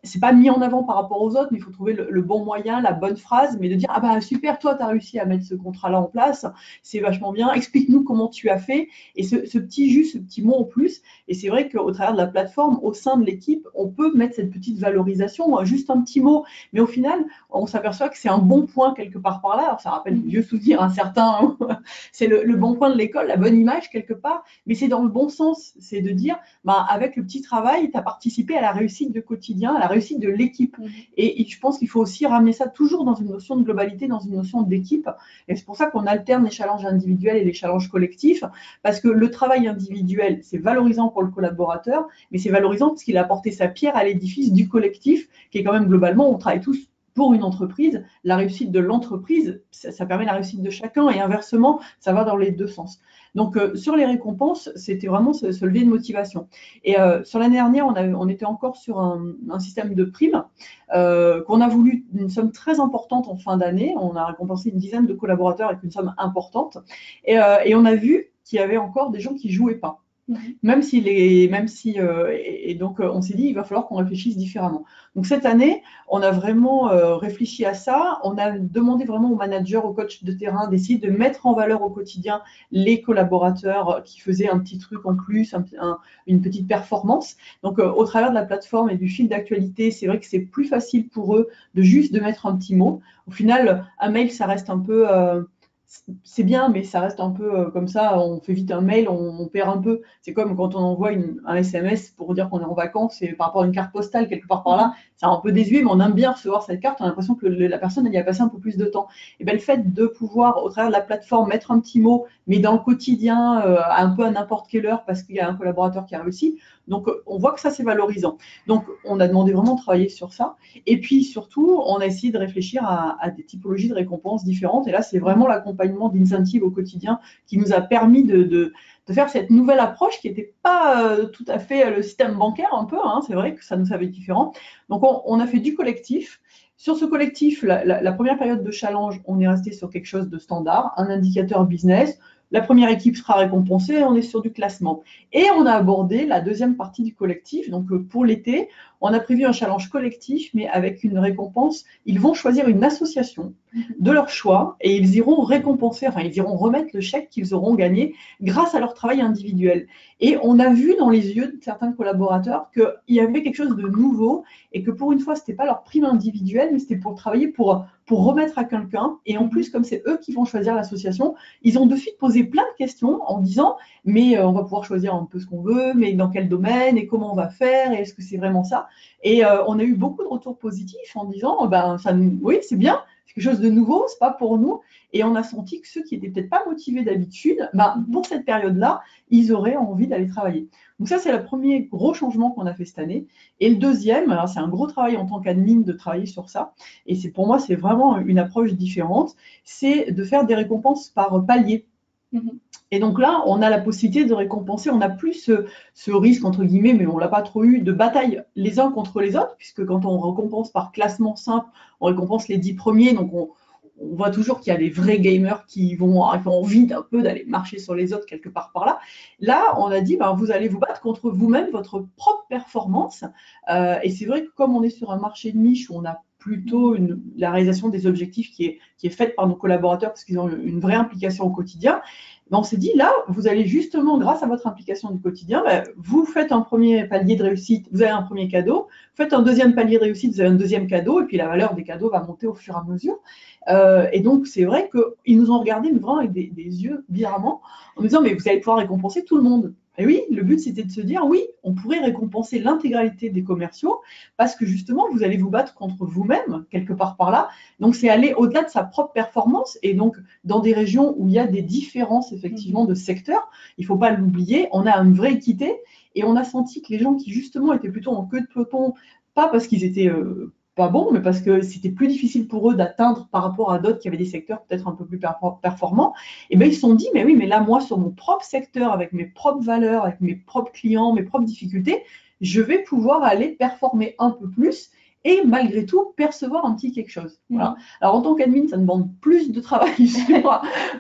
c'est pas mis en avant par rapport aux autres, mais il faut trouver le bon moyen, la bonne phrase, mais de dire « Ah bah super, toi, tu as réussi à mettre ce contrat-là en place, c'est vachement bien, explique-nous comment tu as fait ». Et ce petit mot en plus, et c'est vrai qu'au travers de la plateforme, au sein de l'équipe, on peut mettre cette petite valorisation, juste un petit mot, mais au final, on s'aperçoit que c'est un bon point quelque part par là. Alors ça rappelle vieux souvenir un certain, c'est le bon point de l'école, la bonne image quelque part, mais c'est dans le bon sens, c'est de dire avec le petit travail, tu as participé à la réussite du quotidien, à la réussite de l'équipe. Et je pense qu'il faut aussi ramener ça toujours dans une notion de globalité, dans une notion d'équipe. Et c'est pour ça qu'on alterne les challenges individuels et les challenges collectifs, parce que le travail individuel, c'est valorisant pour le collaborateur, mais c'est valorisant parce qu'il a apporté sa pierre à l'édifice du collectif, qui est quand même globalement, on travaille tous pour une entreprise, la réussite de l'entreprise, ça permet la réussite de chacun, et inversement, ça va dans les deux sens. Donc, sur les récompenses, c'était vraiment ce levier de motivation. Et sur l'année dernière, on était encore sur un système de primes qu'on a voulu une somme très importante en fin d'année. On a récompensé une dizaine de collaborateurs avec une somme importante. Et on a vu qu'il y avait encore des gens qui ne jouaient pas. Même si et donc on s'est dit il va falloir qu'on réfléchisse différemment. Donc cette année, on a vraiment réfléchi à ça. On a demandé vraiment aux managers, aux coachs de terrain d'essayer de mettre en valeur au quotidien les collaborateurs qui faisaient un petit truc en plus, une petite performance. Donc au travers de la plateforme et du fil d'actualité, c'est vrai que c'est plus facile pour eux de mettre un petit mot. Au final, un mail, ça reste un peu c'est bien, mais ça reste un peu comme ça, on fait vite un mail, on perd un peu. C'est comme quand on envoie un SMS pour dire qu'on est en vacances et par rapport à une carte postale quelque part par là, c'est un peu désuet, mais on aime bien recevoir cette carte, on a l'impression que la personne elle y a passé un peu plus de temps. Et bien, le fait de pouvoir, au travers de la plateforme, mettre un petit mot, mais dans le quotidien, un peu à n'importe quelle heure, parce qu'il y a un collaborateur qui a réussi, donc on voit que ça c'est valorisant. Donc on a demandé vraiment de travailler sur ça. Et puis surtout, on a essayé de réfléchir à des typologies de récompenses différentes. Et là, c'est vraiment l'accompagnement d'Incentive au quotidien qui nous a permis de faire cette nouvelle approche qui n'était pas tout à fait le système bancaire un peu. C'est vrai que ça nous avait différent. Donc on a fait du collectif. Sur ce collectif, la première période de challenge, on est resté sur quelque chose de standard, un indicateur business. La première équipe sera récompensée, on est sur du classement. Et on a abordé la deuxième partie du collectif. Donc pour l'été, on a prévu un challenge collectif, mais avec une récompense. Ils vont choisir une association de leur choix et ils iront récompenser, enfin ils iront remettre le chèque qu'ils auront gagné grâce à leur travail individuel. Et on a vu dans les yeux de certains collaborateurs qu'il y avait quelque chose de nouveau et que pour une fois, ce n'était pas leur prime individuelle, mais c'était pour travailler pour remettre à quelqu'un. Et en plus, comme c'est eux qui vont choisir l'association, ils ont de suite posé plein de questions en disant mais on va pouvoir choisir un peu ce qu'on veut, mais dans quel domaine et comment on va faire et est-ce que c'est vraiment ça? Et on a eu beaucoup de retours positifs en disant oui, c'est bien, c'est quelque chose de nouveau, c'est pas pour nous. Et on a senti que ceux qui n'étaient peut-être pas motivés d'habitude, pour cette période-là, ils auraient envie d'aller travailler. Donc ça, c'est le premier gros changement qu'on a fait cette année. Et le deuxième, alors c'est un gros travail en tant qu'admin de travailler sur ça. Et pour moi, c'est vraiment une approche différente. C'est de faire des récompenses par palier. Et donc là, on a la possibilité de récompenser, on n'a plus ce risque, entre guillemets, mais on ne l'a pas trop eu, de bataille les uns contre les autres, puisque quand on récompense par classement simple, on récompense les 10 premiers, donc on voit toujours qu'il y a des vrais gamers qui ont envie un peu d'aller marcher sur les autres quelque part par là. Là, on a dit, vous allez vous battre contre vous-même, votre propre performance. Et c'est vrai que comme on est sur un marché de niche où on a plutôt la réalisation des objectifs qui est faite par nos collaborateurs parce qu'ils ont une vraie implication au quotidien, on s'est dit, là, vous allez justement, grâce à votre implication du quotidien, vous faites un premier palier de réussite, vous avez un premier cadeau, vous faites un deuxième palier de réussite, vous avez un deuxième cadeau, et puis la valeur des cadeaux va monter au fur et à mesure. Et donc, c'est vrai qu'ils nous ont regardé vraiment avec des yeux bizarrement, en nous disant, mais vous allez pouvoir récompenser tout le monde. Et oui, le but, c'était de se dire, oui, on pourrait récompenser l'intégralité des commerciaux parce que justement, vous allez vous battre contre vous-même, quelque part par là. Donc, c'est aller au-delà de sa propre performance. Et donc, dans des régions où il y a des différences, effectivement, de secteurs, il ne faut pas l'oublier, on a une vraie équité. Et on a senti que les gens qui, justement, étaient plutôt en queue de peloton, pas parce qu'ils étaient pas bons, mais parce que c'était plus difficile pour eux d'atteindre par rapport à d'autres qui avaient des secteurs peut-être un peu plus performants, et bien ils se sont dit, mais oui, mais là, moi, sur mon propre secteur, avec mes propres valeurs, avec mes propres clients, mes propres difficultés, je vais pouvoir aller performer un peu plus et malgré tout percevoir un petit quelque chose. Voilà. Alors en tant qu'admin, ça demande plus de travail.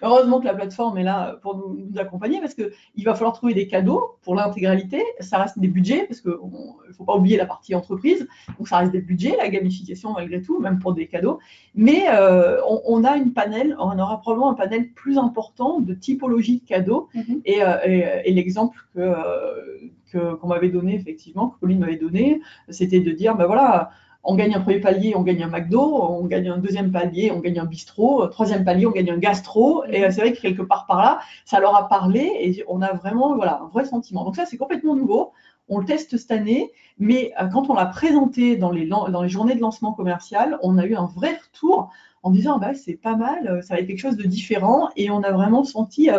Heureusement que la plateforme est là pour nous accompagner parce qu'il va falloir trouver des cadeaux pour l'intégralité. Ça reste des budgets parce qu'il ne faut pas oublier la partie entreprise. Donc ça reste des budgets, la gamification malgré tout, même pour des cadeaux. Mais on aura probablement un panel plus important de typologie de cadeaux. Et l'exemple qu'on m'avait donné, effectivement, que Pauline m'avait donné, c'était de dire, voilà, on gagne un premier palier, on gagne un McDo, on gagne un deuxième palier, on gagne un bistrot, troisième palier, on gagne un gastro. Et c'est vrai que quelque part par là, ça leur a parlé et on a vraiment un vrai sentiment. Donc ça, c'est complètement nouveau. On le teste cette année, mais quand on l'a présenté dans les journées de lancement commercial, on a eu un vrai retour en disant c'est pas mal, ça va être quelque chose de différent. Et on a vraiment senti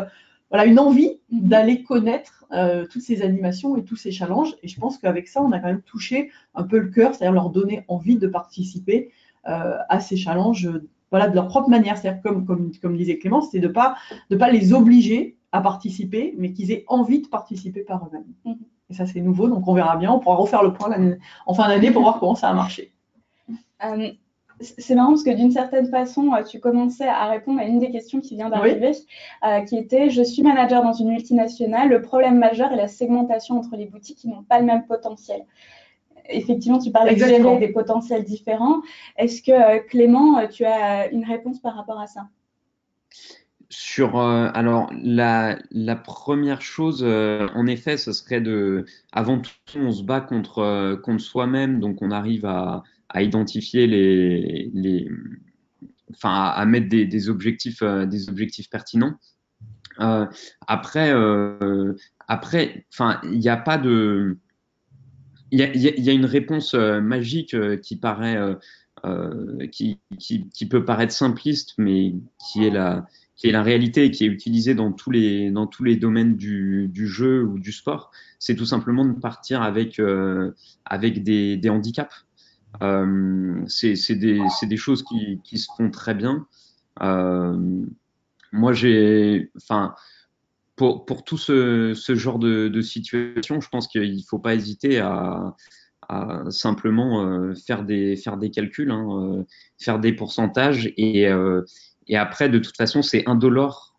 une envie d'aller connaître toutes ces animations et tous ces challenges. Et je pense qu'avec ça, on a quand même touché un peu le cœur, c'est-à-dire leur donner envie de participer à ces challenges de leur propre manière. C'est-à-dire, comme disait Clément, c'était de pas les obliger à participer, mais qu'ils aient envie de participer par eux-mêmes. Et ça, c'est nouveau, donc on verra bien. On pourra refaire le point en fin d'année pour voir comment ça a marché. C'est marrant parce que d'une certaine façon, tu commençais à répondre à une des questions qui vient d'arriver, qui était: je suis manager dans une multinationale, le problème majeur est la segmentation entre les boutiques qui n'ont pas le même potentiel. Effectivement, tu parlais de gérer des potentiels différents. Est-ce que, Clément, tu as une réponse par rapport à ça? Alors, la première chose, en effet, ce serait avant tout, on se bat contre soi-même, donc on arrive à identifier enfin, à mettre des objectifs pertinents. Après, enfin, il n'y a pas de, il y a une réponse magique qui peut paraître simpliste, mais qui est la réalité et qui est utilisée dans tous les domaines du jeu ou du sport. C'est tout simplement de partir avec des handicaps. C'est des choses qui se font très bien. Moi, enfin, pour tout ce genre de situation, je pense qu'il ne faut pas hésiter à simplement faire des calculs, hein, faire des pourcentages, et après, de toute façon, c'est indolore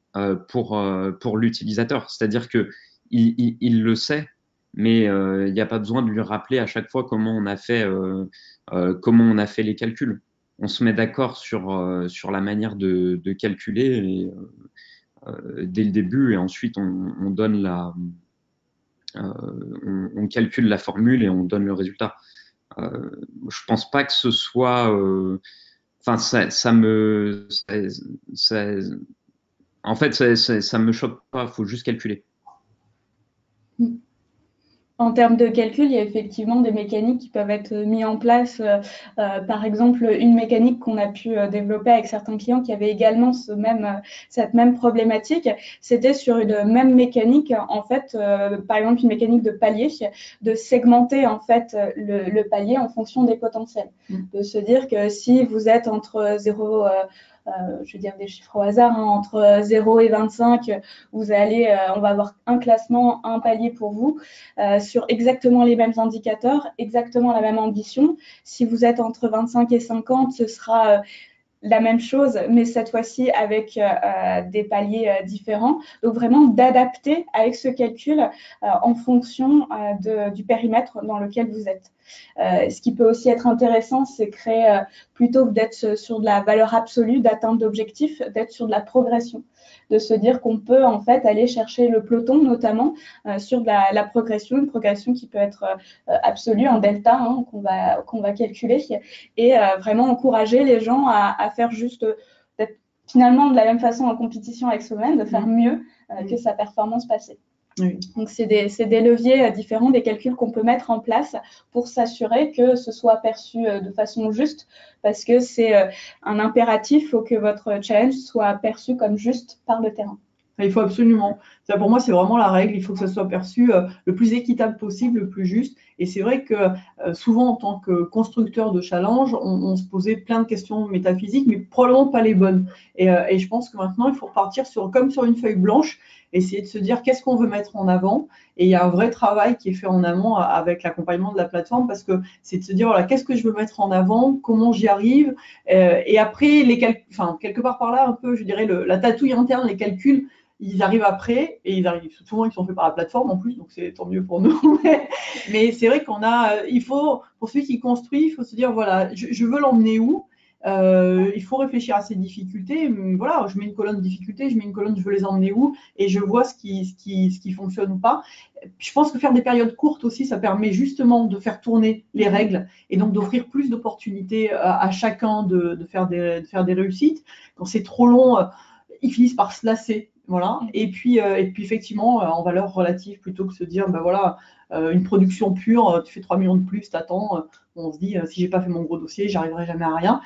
pour l'utilisateur. C'est-à-dire que il le sait, mais il n'y a pas besoin de lui rappeler à chaque fois comment on a fait les calculs. On se met d'accord sur la manière de calculer dès le début, et ensuite on donne on calcule la formule et on donne le résultat. Je pense pas que ce soit, enfin, en fait, ça me choque pas. Faut juste calculer. En termes de calcul, il y a effectivement des mécaniques qui peuvent être mises en place. Par exemple, une mécanique qu'on a pu développer avec certains clients qui avaient également cette même problématique, c'était sur une même mécanique, en fait, par exemple une mécanique de palier, de segmenter en fait le palier en fonction des potentiels. De se dire que si vous êtes entre 0, je vais dire des chiffres au hasard, hein, entre 0 et 25, on va avoir un classement, un palier pour vous, sur exactement les mêmes indicateurs, exactement la même ambition. Si vous êtes entre 25 et 50, ce sera la même chose, mais cette fois-ci avec des paliers différents. Donc vraiment d'adapter avec ce calcul en fonction du périmètre dans lequel vous êtes. Ce qui peut aussi être intéressant, c'est créer, plutôt que d'être sur de la valeur absolue, d'atteinte d'objectifs, d'être sur de la progression. De se dire qu'on peut en fait aller chercher le peloton, notamment sur de la progression, une progression qui peut être absolue, un delta, hein, qu'on va calculer, et vraiment encourager les gens à faire juste, d'être finalement de la même façon en compétition avec soi-même, de faire mieux que sa performance passée. Oui. Donc, c'est des leviers différents, des calculs qu'on peut mettre en place pour s'assurer que ce soit perçu de façon juste, parce que c'est un impératif, il faut que votre challenge soit perçu comme juste par le terrain. Il faut absolument. Ça, pour moi, c'est vraiment la règle. Il faut que ça soit perçu le plus équitable possible, le plus juste. Et c'est vrai que souvent, en tant que constructeur de challenge, on se posait plein de questions métaphysiques, mais probablement pas les bonnes. Et je pense que maintenant, il faut repartir comme sur une feuille blanche, essayer de se dire qu'est-ce qu'on veut mettre en avant. Et il y a un vrai travail qui est fait en amont avec l'accompagnement de la plateforme, parce que c'est de se dire, voilà, qu'est-ce que je veux mettre en avant, comment j'y arrive. Et après, quelque part par là, un peu, je dirais, la tatouille interne, les calculs, ils arrivent après, et souvent ils sont faits par la plateforme en plus, donc c'est tant mieux pour nous. Mais c'est vrai il faut, pour celui qui construit, il faut se dire, voilà, je veux l'emmener où. Il faut réfléchir à ces difficultés. Voilà, je mets une colonne de difficultés, je mets une colonne, je veux les emmener où, et je vois ce qui fonctionne ou pas. Je pense que faire des périodes courtes aussi, ça permet justement de faire tourner les règles, et donc d'offrir plus d'opportunités à chacun de faire des réussites. Quand c'est trop long, ils finissent par se lasser. Voilà. Et puis effectivement, en valeur relative, plutôt que de se dire, ben voilà, une production pure, tu fais 3 millions de plus, t'attends, on se dit, si j'ai pas fait mon gros dossier, j'arriverai jamais à rien.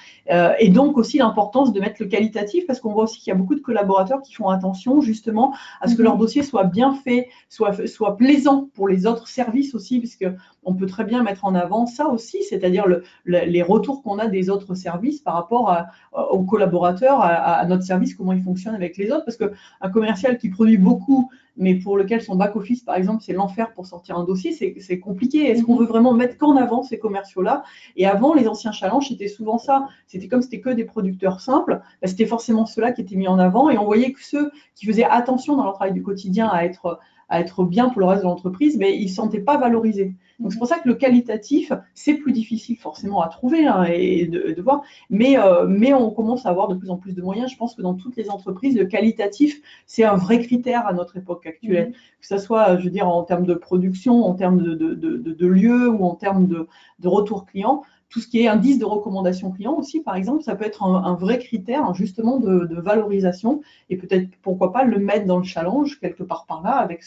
Et donc aussi l'importance de mettre le qualitatif, parce qu'on voit aussi qu'il y a beaucoup de collaborateurs qui font attention justement à ce que leur dossier soit bien fait, soit plaisant pour les autres services aussi, puisque on peut très bien mettre en avant ça aussi, c'est-à-dire les retours qu'on a des autres services par rapport aux collaborateurs, à notre service, comment il fonctionne avec les autres. Parce qu'un commercial qui produit beaucoup, mais pour lequel son back-office, par exemple, c'est l'enfer pour sortir un dossier, c'est compliqué. Est-ce qu'on veut vraiment mettre qu'en avant ces commerciaux-là? Et avant, les anciens challenges, c'était souvent ça. C'était comme c'était que des producteurs simples, ben, c'était forcément ceux-là qui étaient mis en avant. Et on voyait que ceux qui faisaient attention dans leur travail du quotidien à être bien pour le reste de l'entreprise, mais ils ne se sentaient pas valorisés. Donc c'est pour ça que le qualitatif, c'est plus difficile forcément à trouver et de voir, mais on commence à avoir de plus en plus de moyens. Je pense que dans toutes les entreprises, le qualitatif, c'est un vrai critère à notre époque actuelle, que ce soit, je veux dire, en termes de production, en termes de lieu ou en termes de retour client. Tout ce qui est indice de recommandation client aussi, par exemple, ça peut être un vrai critère justement de valorisation et peut-être, pourquoi pas, le mettre dans le challenge quelque part par là avec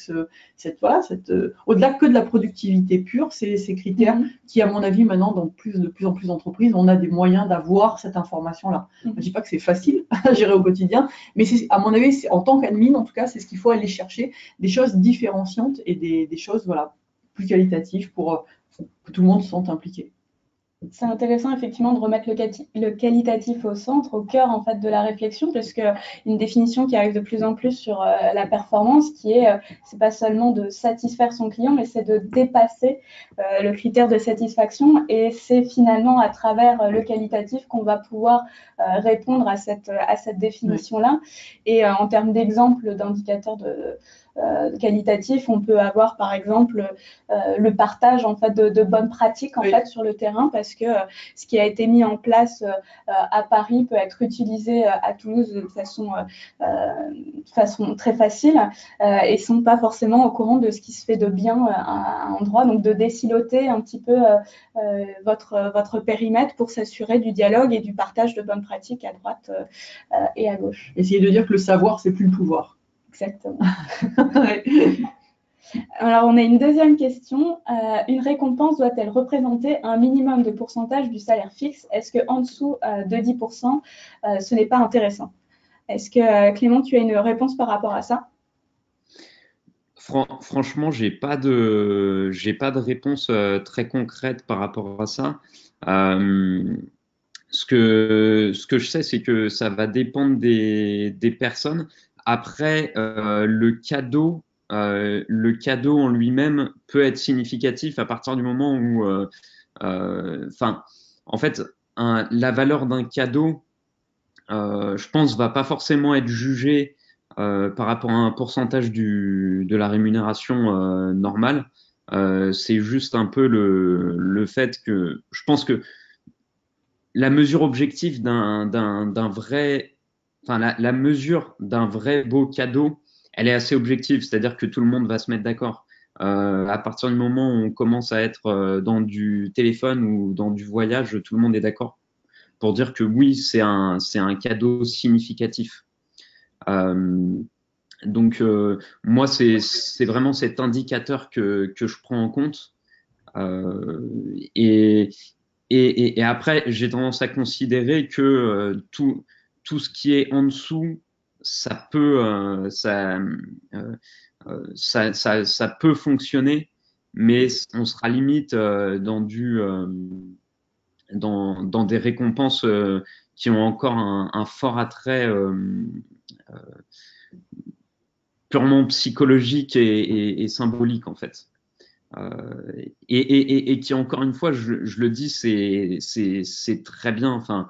au-delà que de la productivité pure, ces critères qui, à mon avis, maintenant, dans de plus en plus d'entreprises, on a des moyens d'avoir cette information-là. Je ne dis pas que c'est facile à gérer au quotidien, mais à mon avis, en tant qu'admin, en tout cas, c'est ce qu'il faut aller chercher, des choses différenciantes et des choses plus qualitatives pour que tout le monde se sente impliqué. C'est intéressant effectivement de remettre le qualitatif au centre, au cœur en fait de la réflexion, parce que une définition qui arrive de plus en plus sur la performance, qui est c'est pas seulement de satisfaire son client, mais c'est de dépasser le critère de satisfaction, et c'est finalement à travers le qualitatif qu'on va pouvoir répondre à cette définition-là. Et en termes d'exemples d'indicateurs qualitatif, on peut avoir par exemple le partage en fait de bonnes pratiques en fait sur le terrain, parce que ce qui a été mis en place à Paris peut être utilisé à Toulouse de façon très facile et sont pas forcément au courant de ce qui se fait de bien à un endroit, donc de désiloter un petit peu votre périmètre pour s'assurer du dialogue et du partage de bonnes pratiques à droite et à gauche. Essayer de dire que le savoir, c'est plus le pouvoir. Exactement. Alors, on a une deuxième question. Une récompense doit-elle représenter un minimum de pourcentage du salaire fixe? Est-ce qu'en dessous de 10%, ce n'est pas intéressant? Est-ce que, Clément, tu as une réponse par rapport à ça? Franchement, j'ai pas de réponse très concrète par rapport à ça. Ce que je sais, c'est que ça va dépendre des personnes. Après, le cadeau en lui-même peut être significatif à partir du moment où, en fait, la valeur d'un cadeau, je pense, va pas forcément être jugée par rapport à un pourcentage de la rémunération normale. C'est juste un peu le fait que je pense que la mesure objective d'un vrai, la mesure d'un vrai beau cadeau, elle est assez objective, c'est-à-dire que tout le monde va se mettre d'accord. À partir du moment où on commence à être dans du téléphone ou dans du voyage, tout le monde est d'accord pour dire que oui, c'est un cadeau significatif. Donc moi, c'est vraiment cet indicateur que je prends en compte. Et après, j'ai tendance à considérer que tout ce qui est en dessous, ça peut, ça peut fonctionner, mais on sera limite dans des récompenses qui ont encore un fort attrait purement psychologique et symbolique en fait. Et qui, encore une fois, je le dis, c'est très bien. Enfin,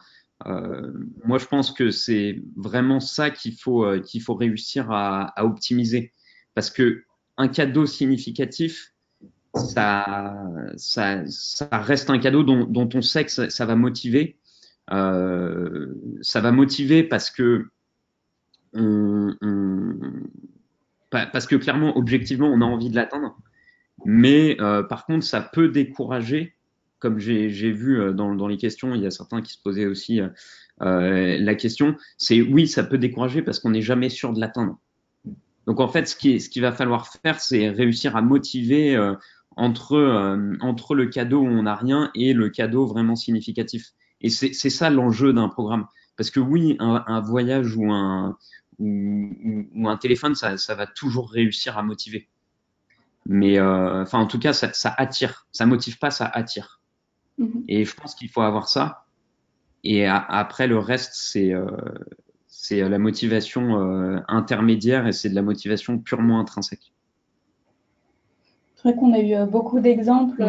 moi, je pense que c'est vraiment ça qu'il faut réussir à optimiser. Parce que un cadeau significatif, ça reste un cadeau dont on sait que ça va motiver. Ça va motiver parce que parce que clairement, objectivement, on a envie de l'atteindre. Mais par contre, ça peut décourager, comme j'ai vu dans les questions, il y a certains qui se posaient aussi la question, c'est oui, ça peut décourager parce qu'on n'est jamais sûr de l'atteindre. Donc en fait, ce qu'il va falloir faire, c'est réussir à motiver entre le cadeau où on n'a rien et le cadeau vraiment significatif. Et c'est ça l'enjeu d'un programme. Parce que oui, un voyage ou un téléphone, ça va toujours réussir à motiver. Mais enfin, en tout cas, ça attire. Ça motive pas, ça attire. Et je pense qu'il faut avoir ça. Et après, le reste, c'est la motivation intermédiaire et c'est de la motivation purement intrinsèque. C'est vrai qu'on a eu beaucoup d'exemples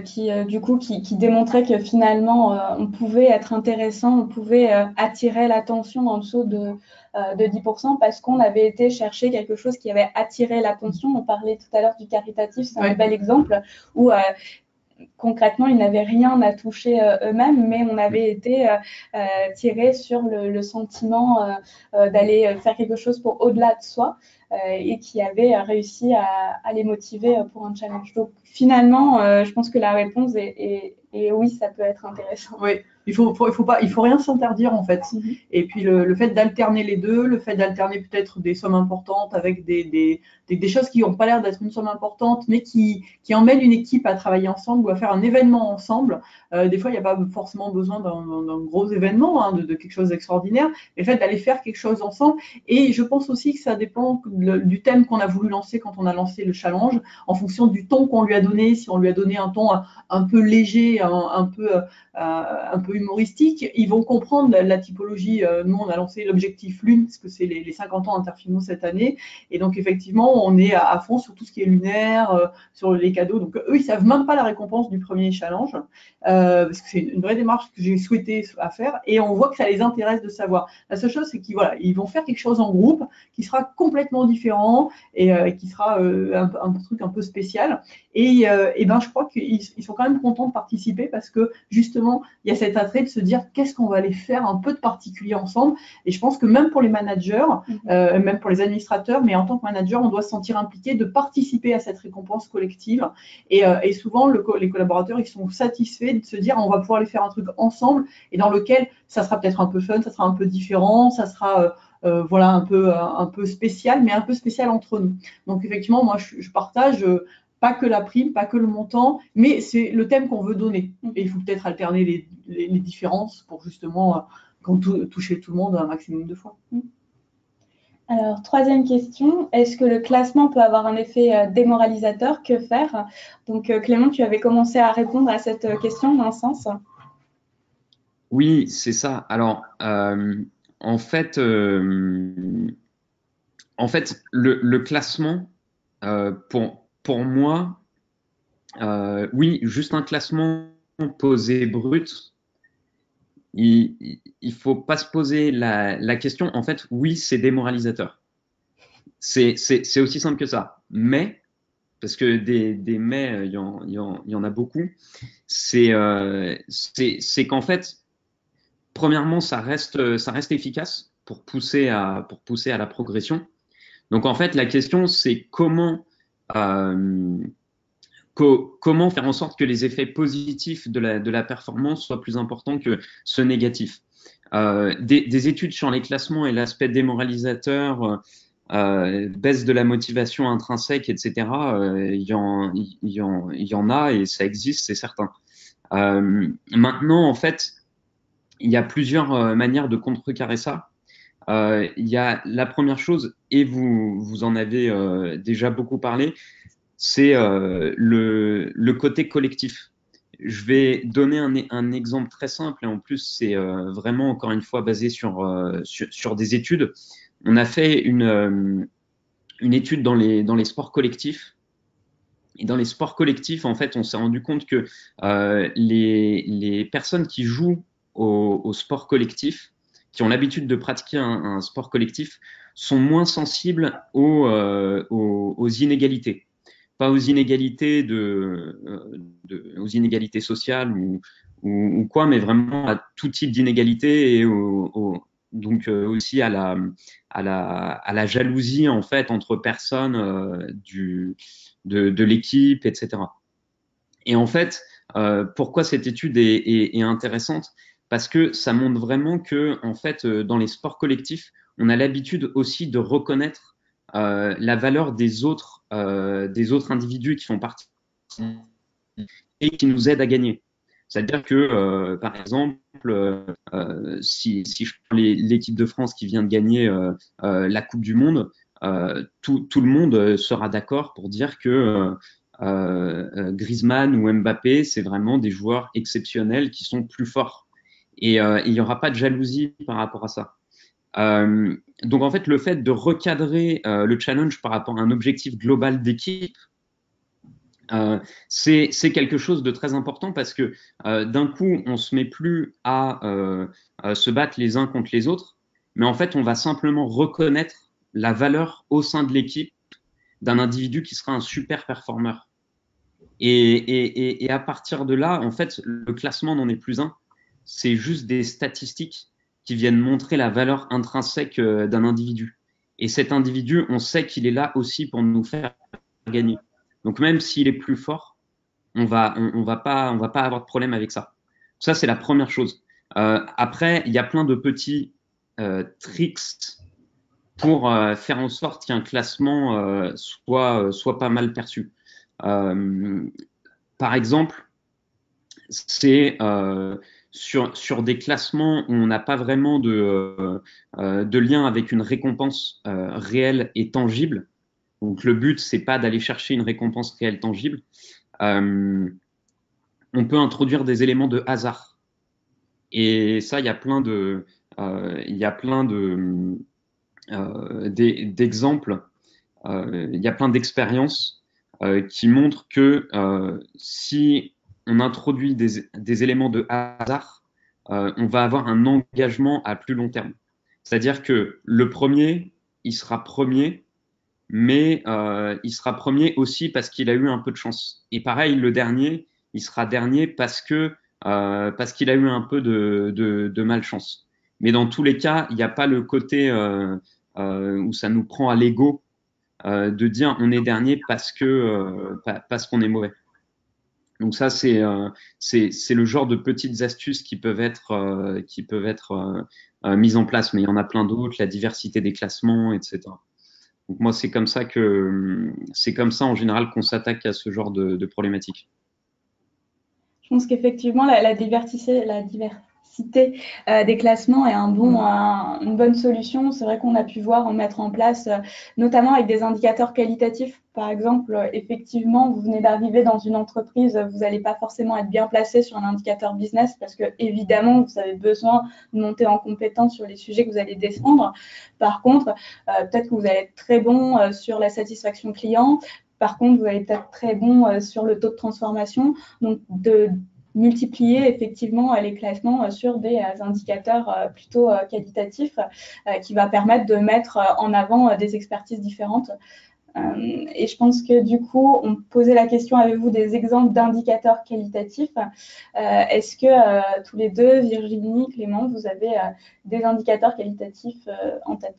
qui démontraient que finalement, on pouvait être intéressant, on pouvait attirer l'attention en dessous de 10% parce qu'on avait été chercher quelque chose qui avait attiré l'attention. On parlait tout à l'heure du caritatif, c'est un bel exemple où concrètement, ils n'avaient rien à toucher eux-mêmes, mais on avait été tiré sur le sentiment d'aller faire quelque chose pour au-delà de soi et qui avait réussi à les motiver pour un challenge. Donc finalement, je pense que la réponse est oui, ça peut être intéressant. Oui, il faut rien s'interdire en fait. Et puis le fait d'alterner les deux, le fait d'alterner peut-être des sommes importantes avec des choses qui n'ont pas l'air d'être une somme importante, mais qui emmènent une équipe à travailler ensemble ou à faire un événement ensemble. Des fois, il n'y a pas forcément besoin d'un gros événement, de quelque chose d'extraordinaire, mais le fait d'aller faire quelque chose ensemble. Et je pense aussi que ça dépend du thème qu'on a voulu lancer quand on a lancé le challenge, en fonction du ton qu'on lui a donné. Si on lui a donné un ton un peu léger, un peu humoristique, ils vont comprendre la typologie. Nous, on a lancé l'objectif Lune, parce que c'est les 50 ans Interfimo cette année. Et donc, effectivement, on est à fond sur tout ce qui est lunaire, sur les cadeaux. Donc, eux, ils ne savent même pas la récompense du premier challenge, parce que c'est une vraie démarche que j'ai souhaité à faire. Et on voit que ça les intéresse de savoir. La seule chose, c'est qu'ils vont faire quelque chose en groupe qui sera complètement différent et qui sera un truc un peu spécial. Et ben, je crois qu'ils sont quand même contents de participer parce que justement, il y a cet attrait de se dire qu'est-ce qu'on va aller faire un peu de particulier ensemble. Et je pense que même pour les managers, même pour les administrateurs, mais en tant que manager, on doit se sentir impliqué de participer à cette récompense collective. Et souvent, les collaborateurs, ils sont satisfaits de se dire on va pouvoir aller faire un truc ensemble et dans lequel ça sera peut-être un peu fun, ça sera un peu différent, ça sera voilà, un peu spécial, mais un peu spécial entre nous. Donc effectivement, moi, je partage pas que la prime, pas que le montant, mais c'est le thème qu'on veut donner. Et il faut peut-être alterner les différences pour justement toucher tout le monde un maximum de fois. Alors, troisième question, est-ce que le classement peut avoir un effet démoralisateur? Que faire? Donc, Clément, tu avais commencé à répondre à cette question d'un sens. Oui, c'est ça. Alors, en fait, le classement, pour moi, oui, juste un classement posé brut, il faut pas se poser la question. En fait, oui, c'est démoralisateur. C'est aussi simple que ça. Mais, parce que des mais, il y en a beaucoup, c'est qu'en fait, premièrement, ça reste efficace pour pousser à la progression. Donc, en fait, la question, c'est euh, comment faire en sorte que les effets positifs de la performance soient plus importants que ceux négatifs. Des études sur les classements et l'aspect démoralisateur, baisse de la motivation intrinsèque, etc., il y en a et ça existe, c'est certain. Maintenant, en fait, il y a plusieurs manières de contrecarrer ça. Il y a la première chose, et vous en avez déjà beaucoup parlé, c'est le côté collectif. Je vais donner un exemple très simple et en plus c'est vraiment encore une fois basé sur des études. On a fait une étude dans les sports collectifs. Et dans les sports collectifs, en fait, on s'est rendu compte que les personnes qui jouent au sport collectif, qui ont l'habitude de pratiquer un sport collectif, sont moins sensibles aux inégalités. Pas aux inégalités aux inégalités sociales ou quoi, mais vraiment à tout type d'inégalités et donc aussi à la jalousie en fait entre personnes de l'équipe, etc. Et en fait, pourquoi cette étude est intéressante? Parce que ça montre vraiment que en fait, dans les sports collectifs, on a l'habitude aussi de reconnaître la valeur des autres individus qui font partie et qui nous aident à gagner. C'est-à-dire que, par exemple, si je prends l'équipe de France qui vient de gagner la Coupe du Monde, tout le monde sera d'accord pour dire que Griezmann ou Mbappé, c'est vraiment des joueurs exceptionnels qui sont plus forts. Et il n'y aura pas de jalousie par rapport à ça. Donc en fait, le fait de recadrer le challenge par rapport à un objectif global d'équipe, c'est quelque chose de très important parce que d'un coup, on se met plus à se battre les uns contre les autres, mais en fait, on va simplement reconnaître la valeur au sein de l'équipe d'un individu qui sera un super performeur. Et à partir de là, en fait, le classement n'en est plus un, c'est juste des statistiques qui viennent montrer la valeur intrinsèque d'un individu. Et cet individu, on sait qu'il est là aussi pour nous faire gagner. Donc même s'il est plus fort, on va pas avoir de problème avec ça. Ça, c'est la première chose. Après, il y a plein de petits tricks pour faire en sorte qu'un classement soit pas mal perçu. Par exemple, c'est sur des classements où on n'a pas vraiment de lien avec une récompense réelle et tangible. Donc le but, c'est pas d'aller chercher une récompense réelle tangible. On peut introduire des éléments de hasard. Et ça, il y a plein d'exemples, il y a plein d'expériences qui montrent que si on introduit des éléments de hasard, on va avoir un engagement à plus long terme. C'est-à-dire que le premier, il sera premier, mais il sera premier aussi parce qu'il a eu un peu de chance. Et pareil, le dernier, il sera dernier parce qu'il a eu un peu de malchance. Mais dans tous les cas, il n'y a pas le côté où ça nous prend à l'ego de dire on est dernier parce qu'on est mauvais. Donc ça, c'est le genre de petites astuces qui peuvent être mises en place, mais il y en a plein d'autres, la diversité des classements, etc. Donc moi, c'est comme ça en général qu'on s'attaque à ce genre de problématiques. Je pense qu'effectivement, la diversité des classements est une bonne solution. C'est vrai qu'on a pu voir en mettre en place, notamment avec des indicateurs qualitatifs. Par exemple, effectivement, vous venez d'arriver dans une entreprise, vous n'allez pas forcément être bien placé sur un indicateur business parce que, évidemment, vous avez besoin de monter en compétence sur les sujets que vous allez défendre. Par contre, peut-être que vous allez être très bon sur la satisfaction client. Par contre, vous allez peut-être très bon sur le taux de transformation. Donc, de multiplier effectivement les classements sur des indicateurs plutôt qualitatifs qui va permettre de mettre en avant des expertises différentes. Et je pense que du coup, on posait la question, avez-vous des exemples d'indicateurs qualitatifs? Est-ce que tous les deux, Virginie, Clément, vous avez des indicateurs qualitatifs en tête?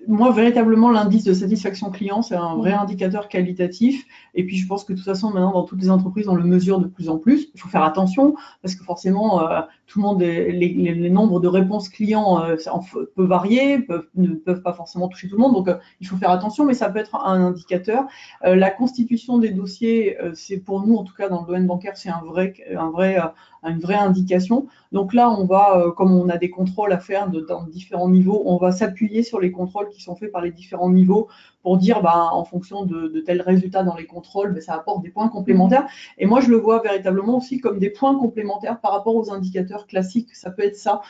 Moi, véritablement, l'indice de satisfaction client, c'est un vrai indicateur qualitatif. Et puis, je pense que de toute façon, maintenant, dans toutes les entreprises, on le mesure de plus en plus. Il faut faire attention parce que forcément, tout le monde, les nombres de réponses clients peut varier, ne peuvent pas forcément toucher tout le monde. Donc, il faut faire attention, mais ça peut être un indicateur. La constitution des dossiers, c'est pour nous, en tout cas, dans le domaine bancaire, c'est une vraie indication. Donc là, on va, comme on a des contrôles à faire dans différents niveaux, on va s'appuyer sur les contrôles qui sont faits par les différents niveaux pour dire, en fonction de tels résultats dans les contrôles, ça apporte des points complémentaires. Et moi, je le vois véritablement aussi comme des points complémentaires par rapport aux indicateurs classiques. Ça peut être ça,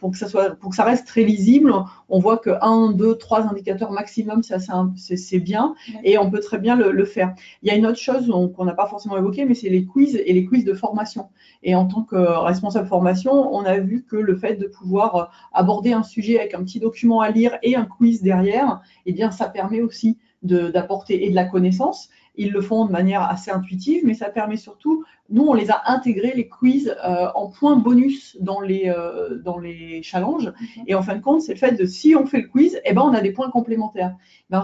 pour que ça reste très lisible. On voit que 1, 2, 3 indicateurs maximum, c'est bien, et on peut très bien le faire. Il y a une autre chose qu'on n'a pas forcément évoquée, mais c'est les quiz et les quiz de formation. Et en tant que responsable formation, on a vu que le fait de pouvoir aborder un sujet avec un petit document à lire et un quiz derrière, eh bien, ça permet aussi d'apporter et de la connaissance. Ils le font de manière assez intuitive, mais ça permet surtout, nous, on les a intégrés, les quiz, en points bonus dans les challenges. Et en fin de compte, c'est le fait de, si on fait le quiz, on a des points complémentaires.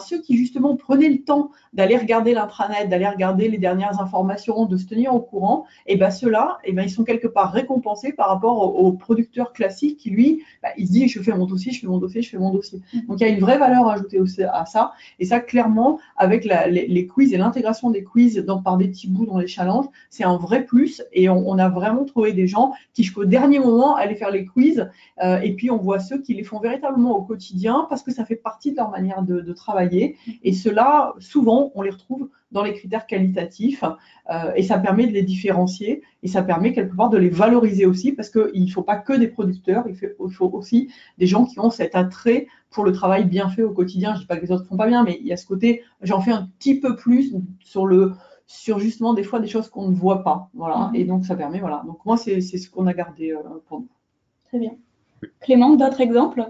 Ceux qui, justement, prenaient le temps d'aller regarder l'intranet, d'aller regarder les dernières informations, de se tenir au courant, ceux-là, ils sont quelque part récompensés par rapport au producteur classique qui, lui, il se dit, je fais mon dossier, je fais mon dossier, je fais mon dossier. Donc, il y a une vraie valeur ajoutée aussi à ça. Et ça, clairement, avec les quiz et l'intégration des quiz par des petits bouts dans les challenges, c'est un vrai voudrait plus. Et on a vraiment trouvé des gens qui, jusqu'au dernier moment, allaient faire les quiz. Et puis, on voit ceux qui les font véritablement au quotidien parce que ça fait partie de leur manière de travailler. Et ceux-là, souvent, on les retrouve dans les critères qualitatifs. Et ça permet de les différencier. Et ça permet quelque part de les valoriser aussi parce qu'il ne faut pas que des producteurs. Il faut aussi des gens qui ont cet attrait pour le travail bien fait au quotidien. Je ne dis pas que les autres ne font pas bien, mais il y a ce côté, j'en fais un petit peu plus sur justement des fois des choses qu'on ne voit pas. Voilà. Et donc, ça permet, voilà. Donc, moi, c'est ce qu'on a gardé pour nous. Très bien. Clément, d'autres exemples?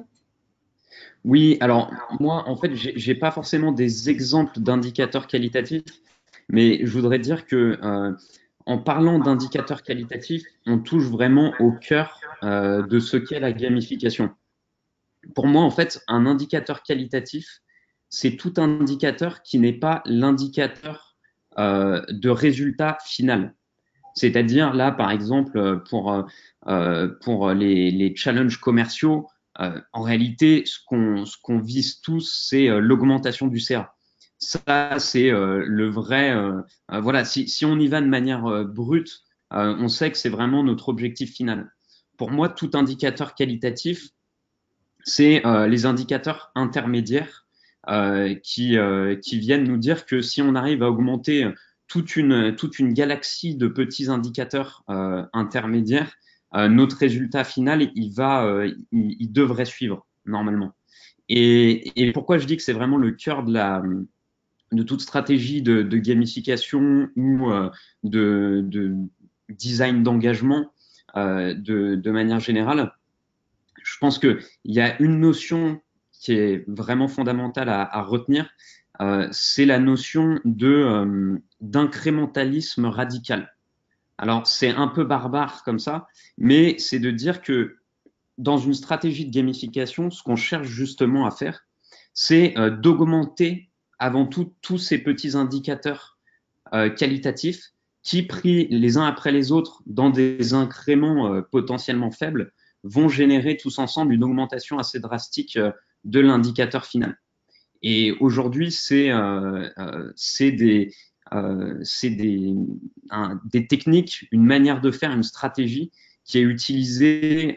Oui, alors moi, en fait, j'ai pas forcément des exemples d'indicateurs qualitatifs, mais je voudrais dire que en parlant d'indicateurs qualitatifs, on touche vraiment au cœur de ce qu'est la gamification. Pour moi, en fait, un indicateur qualitatif, c'est tout indicateur qui n'est pas l'indicateur de résultat final. C'est-à-dire là, par exemple, pour les challenges commerciaux, en réalité, ce qu'on vise tous, c'est l'augmentation du CA. Ça, c'est le vrai. Voilà, si on y va de manière brute, on sait que c'est vraiment notre objectif final. Pour moi, tout indicateur qualitatif, c'est les indicateurs intermédiaires qui viennent nous dire que si on arrive à augmenter toute une galaxie de petits indicateurs intermédiaires, notre résultat final, il devrait suivre normalement. Et pourquoi je dis que c'est vraiment le cœur de toute stratégie de gamification ou de design d'engagement de manière générale. Je pense qu'il y a une notion qui est vraiment fondamentale à retenir, c'est la notion d'incrémentalisme radical. Alors, c'est un peu barbare comme ça, mais c'est de dire que dans une stratégie de gamification, ce qu'on cherche justement à faire, c'est d'augmenter avant tout tous ces petits indicateurs qualitatifs qui, pris les uns après les autres dans des incréments potentiellement faibles, vont générer tous ensemble une augmentation assez drastique de l'indicateur final. Et aujourd'hui, c'est des techniques, une manière de faire, une stratégie qui est utilisée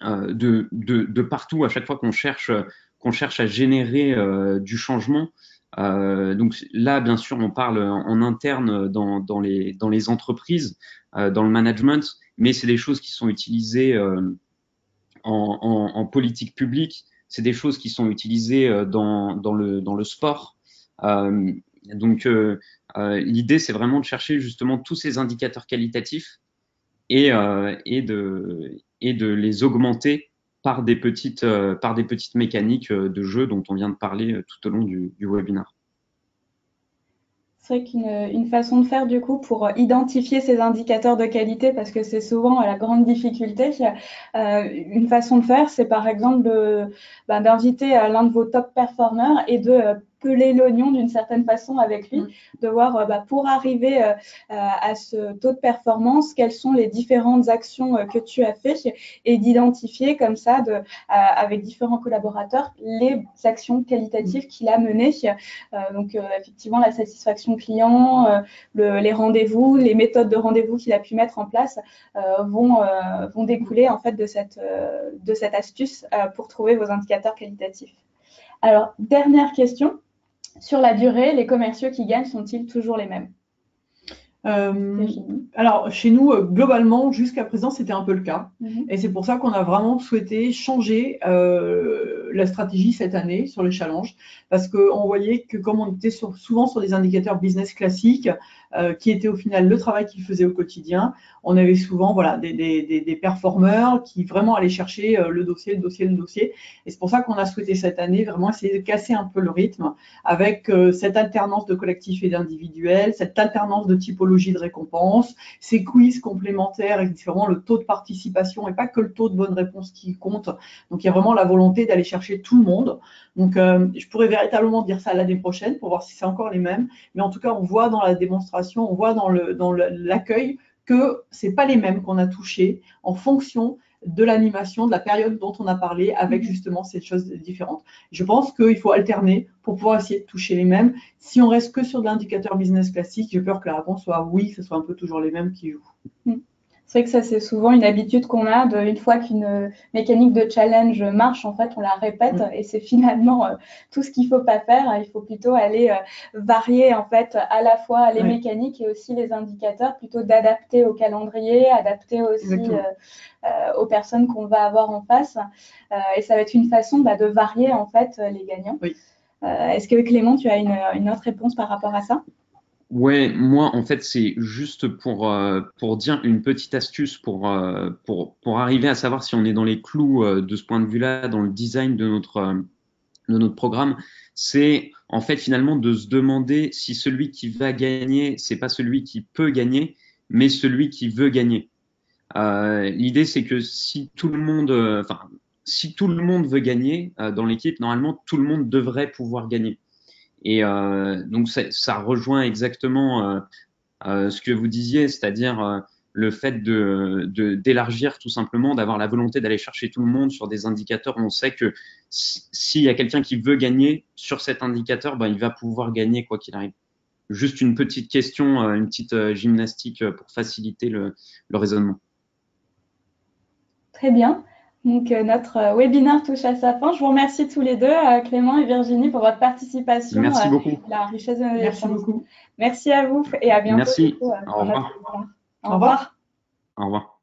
de partout à chaque fois qu'on cherche à générer du changement. Donc là, bien sûr, on parle en interne dans les entreprises, dans le management, mais c'est des choses qui sont utilisées en politique publique, c'est des choses qui sont utilisées dans le sport. Donc l'idée, c'est vraiment de chercher justement tous ces indicateurs qualitatifs et de les augmenter par des petites mécaniques de jeu dont on vient de parler tout au long du webinaire. C'est vrai qu'une façon de faire du coup pour identifier ces indicateurs de qualité, parce que c'est souvent la grande difficulté, une façon de faire, c'est par exemple d'inviter l'un de vos top performers et de peler l'oignon d'une certaine façon avec lui, de voir pour arriver à ce taux de performance, quelles sont les différentes actions que tu as fait et d'identifier comme ça avec différents collaborateurs les actions qualitatives qu'il a menées. Donc effectivement, la satisfaction client, les rendez-vous, les méthodes de rendez-vous qu'il a pu mettre en place vont découler en fait de cette astuce pour trouver vos indicateurs qualitatifs. Alors, dernière question. Sur la durée, les commerciaux qui gagnent sont-ils toujours les mêmes? Alors, chez nous, globalement, jusqu'à présent, c'était un peu le cas. Et c'est pour ça qu'on a vraiment souhaité changer la stratégie cette année sur les challenges. Parce qu'on voyait que comme on était souvent sur des indicateurs business classiques, qui étaient au final le travail qu'ils faisaient au quotidien, on avait souvent des performeurs qui vraiment allaient chercher le dossier. Et c'est pour ça qu'on a souhaité cette année vraiment essayer de casser un peu le rythme avec cette alternance de collectif et d'individuel, cette alternance de typologie de récompense, ces quiz complémentaires et vraiment le taux de participation et pas que le taux de bonne réponse qui compte. Donc, il y a vraiment la volonté d'aller chercher tout le monde. Donc, je pourrais véritablement dire ça l'année prochaine pour voir si c'est encore les mêmes. Mais en tout cas, on voit dans la démonstration, on voit dans l'accueil que c'est pas les mêmes qu'on a touchés en fonction de l'animation, de la période dont on a parlé, avec justement ces choses différentes. Je pense qu'il faut alterner pour pouvoir essayer de toucher les mêmes. Si on reste que sur de l'indicateur business classique, j'ai peur que la réponse soit oui, que ce soit un peu toujours les mêmes qui jouent. C'est vrai que ça, c'est souvent une habitude qu'on a une fois qu'une mécanique de challenge marche, en fait, on la répète et c'est finalement tout ce qu'il faut pas faire. Il faut plutôt aller varier, en fait, à la fois les mécaniques et aussi les indicateurs, plutôt d'adapter au calendrier, adapter aussi aux personnes qu'on va avoir en face. Et ça va être une façon de varier, en fait, les gagnants. Oui. Est-ce que Clément, tu as une autre réponse par rapport à ça? Ouais, moi, en fait, c'est juste pour dire une petite astuce pour arriver à savoir si on est dans les clous de ce point de vue-là, dans le design de notre programme. C'est en fait finalement de se demander si celui qui va gagner, c'est pas celui qui peut gagner, mais celui qui veut gagner. L'idée, c'est que si tout le monde, si tout le monde veut gagner dans l'équipe, normalement, tout le monde devrait pouvoir gagner. Et donc, ça rejoint exactement ce que vous disiez, c'est-à-dire le fait d'élargir tout simplement, d'avoir la volonté d'aller chercher tout le monde sur des indicateurs. On sait que s'il y a quelqu'un qui veut gagner sur cet indicateur, ben, il va pouvoir gagner quoi qu'il arrive. Juste une petite question, une petite gymnastique pour faciliter le raisonnement. Très bien. Donc, notre webinaire touche à sa fin. Je vous remercie tous les deux, Clément et Virginie, pour votre participation. Merci beaucoup. La richesse de nos Merci échanges. beaucoup. Merci à vous et à bientôt. Merci. Du coup, Au revoir. Au revoir. Au revoir.